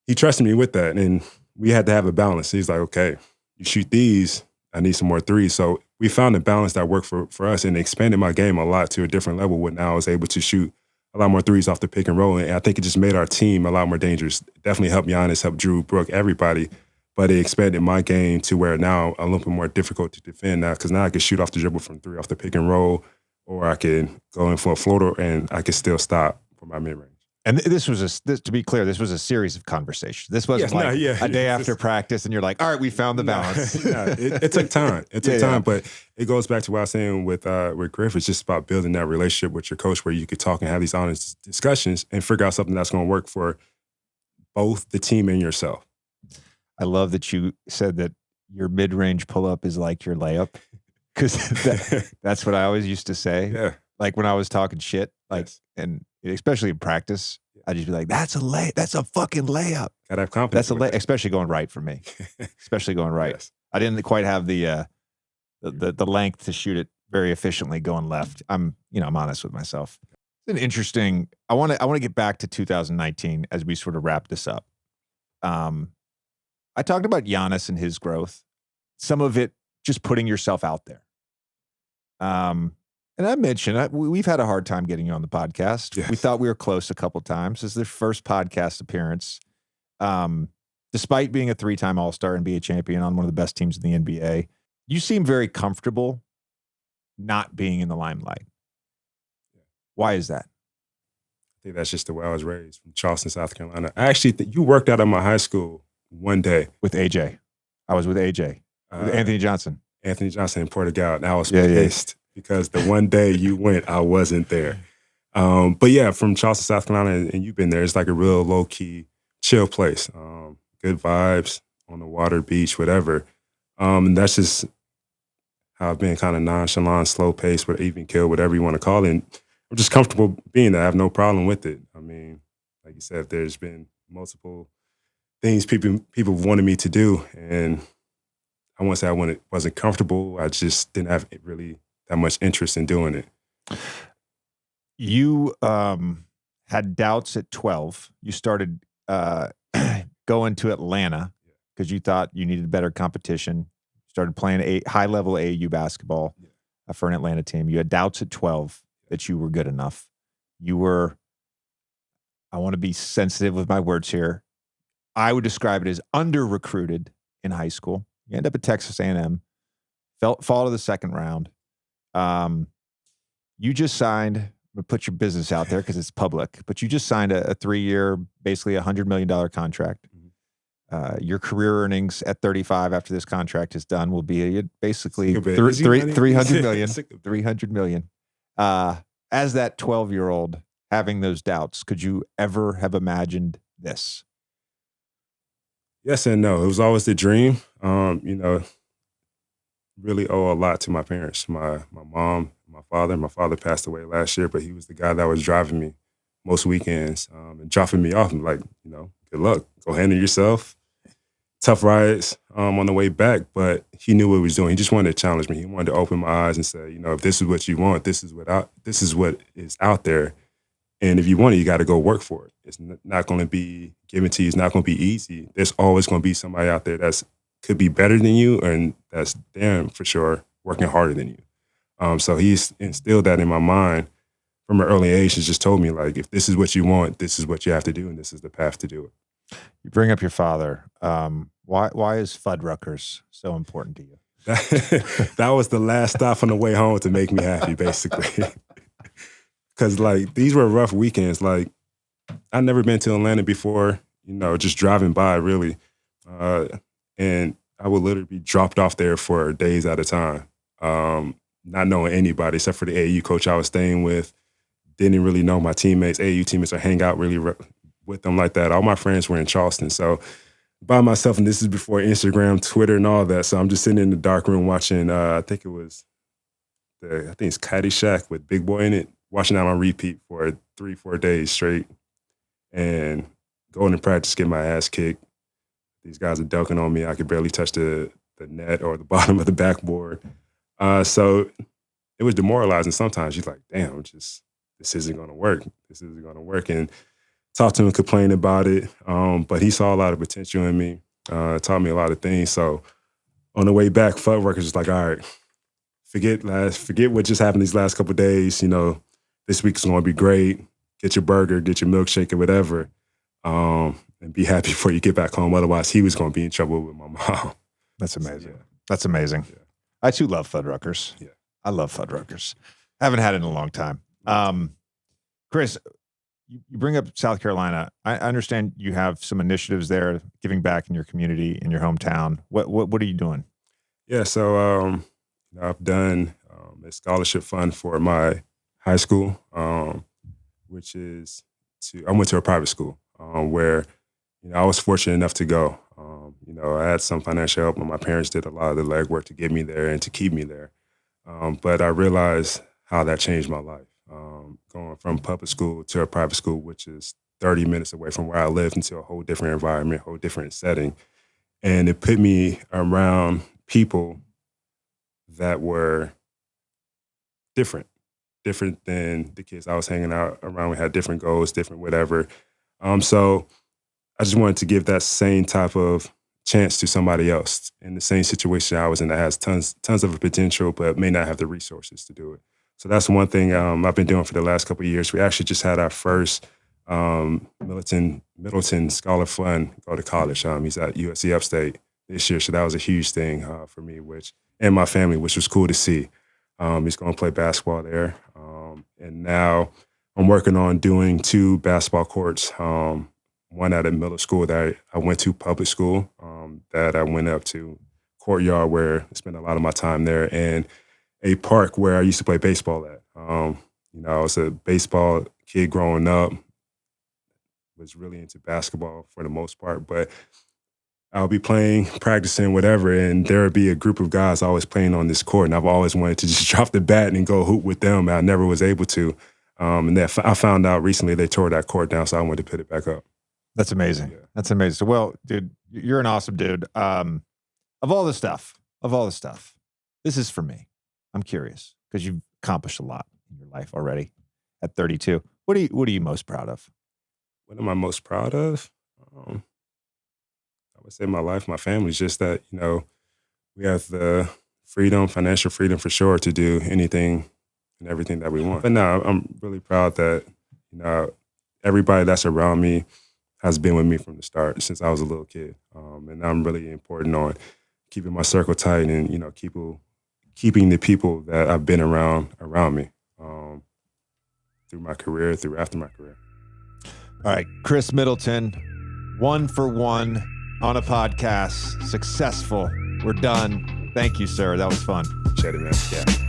C: he trusted me with that, and we had to have a balance. He's like, okay, you shoot these, I need some more threes. So we found a balance that worked for us, and expanded my game a lot to a different level where now I was able to shoot a lot more threes off the pick and roll. And I think it just made our team a lot more dangerous. Definitely helped Giannis, helped Drew, Brooke, everybody. But it expanded my game to where now a little bit more difficult to defend now, because now I can shoot off the dribble from three off the pick and roll, or I can go in for a floater and I can still stop for my mid-range.
A: And to be clear, this was a series of conversations. This wasn't a day after practice and you're like, all right, we found the balance.
C: It took time. It took time, but it goes back to what I was saying with Griff. It's just about building that relationship with your coach where you could talk and have these honest discussions and figure out something that's going to work for both the team and yourself.
A: I love that you said that your mid-range pull-up is like your layup, because that's what I always used to say.
C: Yeah.
A: Like when I was talking shit, and especially in practice, I'd just be like, that's a fucking layup.
C: Gotta have confidence.
A: That's especially going right for me. Especially going right. Yes. I didn't quite have the length to shoot it very efficiently going left. I'm honest with myself. It's an interesting. I want to get back to 2019 as we sort of wrap this up. I talked about Giannis and his growth. Some of it just putting yourself out there. And I mentioned, we've had a hard time getting you on the podcast. Yes. We thought we were close a couple times. This is their first podcast appearance. Despite being a 3-time All-Star NBA champion on one of the best teams in the NBA, you seem very comfortable not being in the limelight. Why is that?
C: I think that's just the way I was raised, from Charleston, South Carolina. I actually think you worked out at my high school one day.
A: With AJ. I was with AJ. With Anthony Johnson.
C: Anthony Johnson in Portugal. And I was pissed because the one day you went, I wasn't there. But yeah, from Charleston, South Carolina, and you've been there, it's like a real low-key, chill place. Good vibes on the water, beach, whatever. And that's just how I've been, kind of nonchalant, slow-paced, even kill, whatever you want to call it. And I'm just comfortable being there. I have no problem with it. I mean, like you said, there's been multiple things people wanted me to do, and I won't say I wasn't comfortable. I just didn't have really that much interest in doing it.
A: You had doubts at 12. You started going to Atlanta because you thought you needed better competition. Started playing a high-level AAU basketball for an Atlanta team. You had doubts at 12 that you were good enough. You were, I want to be sensitive with my words here, I would describe it as under-recruited in high school. You end up at Texas A&M, fall to the second round. You just signed, I'm going to put your business out there because it's public, but you just signed a 3-year, basically $100 million contract your career earnings at 35 after this contract is done will be basically
C: $300
A: million. 300 million. As that 12-year-old having those doubts, could you ever have imagined this?
C: Yes and no. It was always the dream. Really owe a lot to my parents, my mom, my father. My father passed away last year, but he was the guy that was driving me most weekends and dropping me off. I'm like, good luck. Go handle yourself. Tough rides on the way back, but he knew what he was doing. He just wanted to challenge me. He wanted to open my eyes and say, if this is what you want, this is what is out there. And if you want it, you got to go work for it. It's not going to be given to you. It's not going to be easy. There's always going to be somebody out there could be better than you, and that's damn for sure working harder than you. So he's instilled that in my mind from an early age. He's just told me, like, if this is what you want, this is what you have to do, and this is the path to do it.
A: You bring up your father. Why is Fuddruckers so important to you?
C: That was the last stop on the way home to make me happy, basically. Because, like, these were rough weekends. Like, I'd never been to Atlanta before, just driving by, really. And I would literally be dropped off there for days at a time, not knowing anybody except for the AAU coach I was staying with. Didn't really know my teammates, AAU teammates, or hang out really with them like that. All my friends were in Charleston. So by myself, and this is before Instagram, Twitter, and all that. So I'm just sitting in the dark room watching, I think it's Caddyshack with Big Boy in it, watching that on repeat for 3-4 days straight and going to practice, get my ass kicked. These guys are dunking on me. I could barely touch the net or the bottom of the backboard. So it was demoralizing. Sometimes you're like, damn, this isn't going to work. This isn't going to work. And talk to him, complain about it. But he saw a lot of potential in me, taught me a lot of things. So on the way back, Fuddruckers was like, all right, forget what just happened these last couple of days. This week's going to be great. Get your burger, get your milkshake or whatever. And be happy before you get back home. Otherwise, he was going to be in trouble with my mom.
A: That's amazing.
C: So, yeah.
A: That's amazing. Yeah. I too love Fuddruckers.
C: Yeah.
A: I love Fuddruckers. Haven't had it in a long time. Khris, you bring up South Carolina. I understand you have some initiatives there, giving back in your community, in your hometown. What are you doing?
C: Yeah, so I've done a scholarship fund for my high school, which is I went to a private school where I was fortunate enough to go. I had some financial help, and my parents did a lot of the legwork to get me there and to keep me there. But I realized how that changed my life. Going from public school to a private school, which is 30 minutes away from where I lived, into a whole different environment, whole different setting. And it put me around people that were different than the kids I was hanging out around. We had different goals, different whatever. So I just wanted to give that same type of chance to somebody else in the same situation I was in that has tons of potential, but may not have the resources to do it. So that's one thing I've been doing for the last couple of years. We actually just had our first Middleton Scholar Fund go to college. He's at USC Upstate this year, so that was a huge thing for me, and my family, which was cool to see. He's going to play basketball there, and now I'm working on doing 2 basketball courts. One at a middle school that I went to, public school, that I went up to, courtyard where I spent a lot of my time there, and a park where I used to play baseball at. I was a baseball kid growing up, was really into basketball for the most part, but I'll be playing, practicing, whatever, and there would be a group of guys always playing on this court, and I've always wanted to just drop the bat and go hoop with them, and I never was able to. And I found out recently they tore that court down, so I wanted to put it back up.
A: That's amazing. Yeah. That's amazing. So, well, dude, you're an awesome dude. Of all the stuff, this is for me. I'm curious because you've accomplished a lot in your life already at 32. What are you most proud of?
C: What am I most proud of? I would say my life, my family. Just that, we have the freedom, financial freedom for sure, to do anything and everything that we want. But no, I'm really proud that, everybody that's around me has been with me from the start since I was a little kid. And I'm really important on keeping my circle tight and, keeping the people that I've been around me through my career, after my career.
A: All right, Khris Middleton, 1 for 1 on a podcast. Successful. We're done. Thank you, sir. That was fun.
C: Appreciate it, man. Yeah.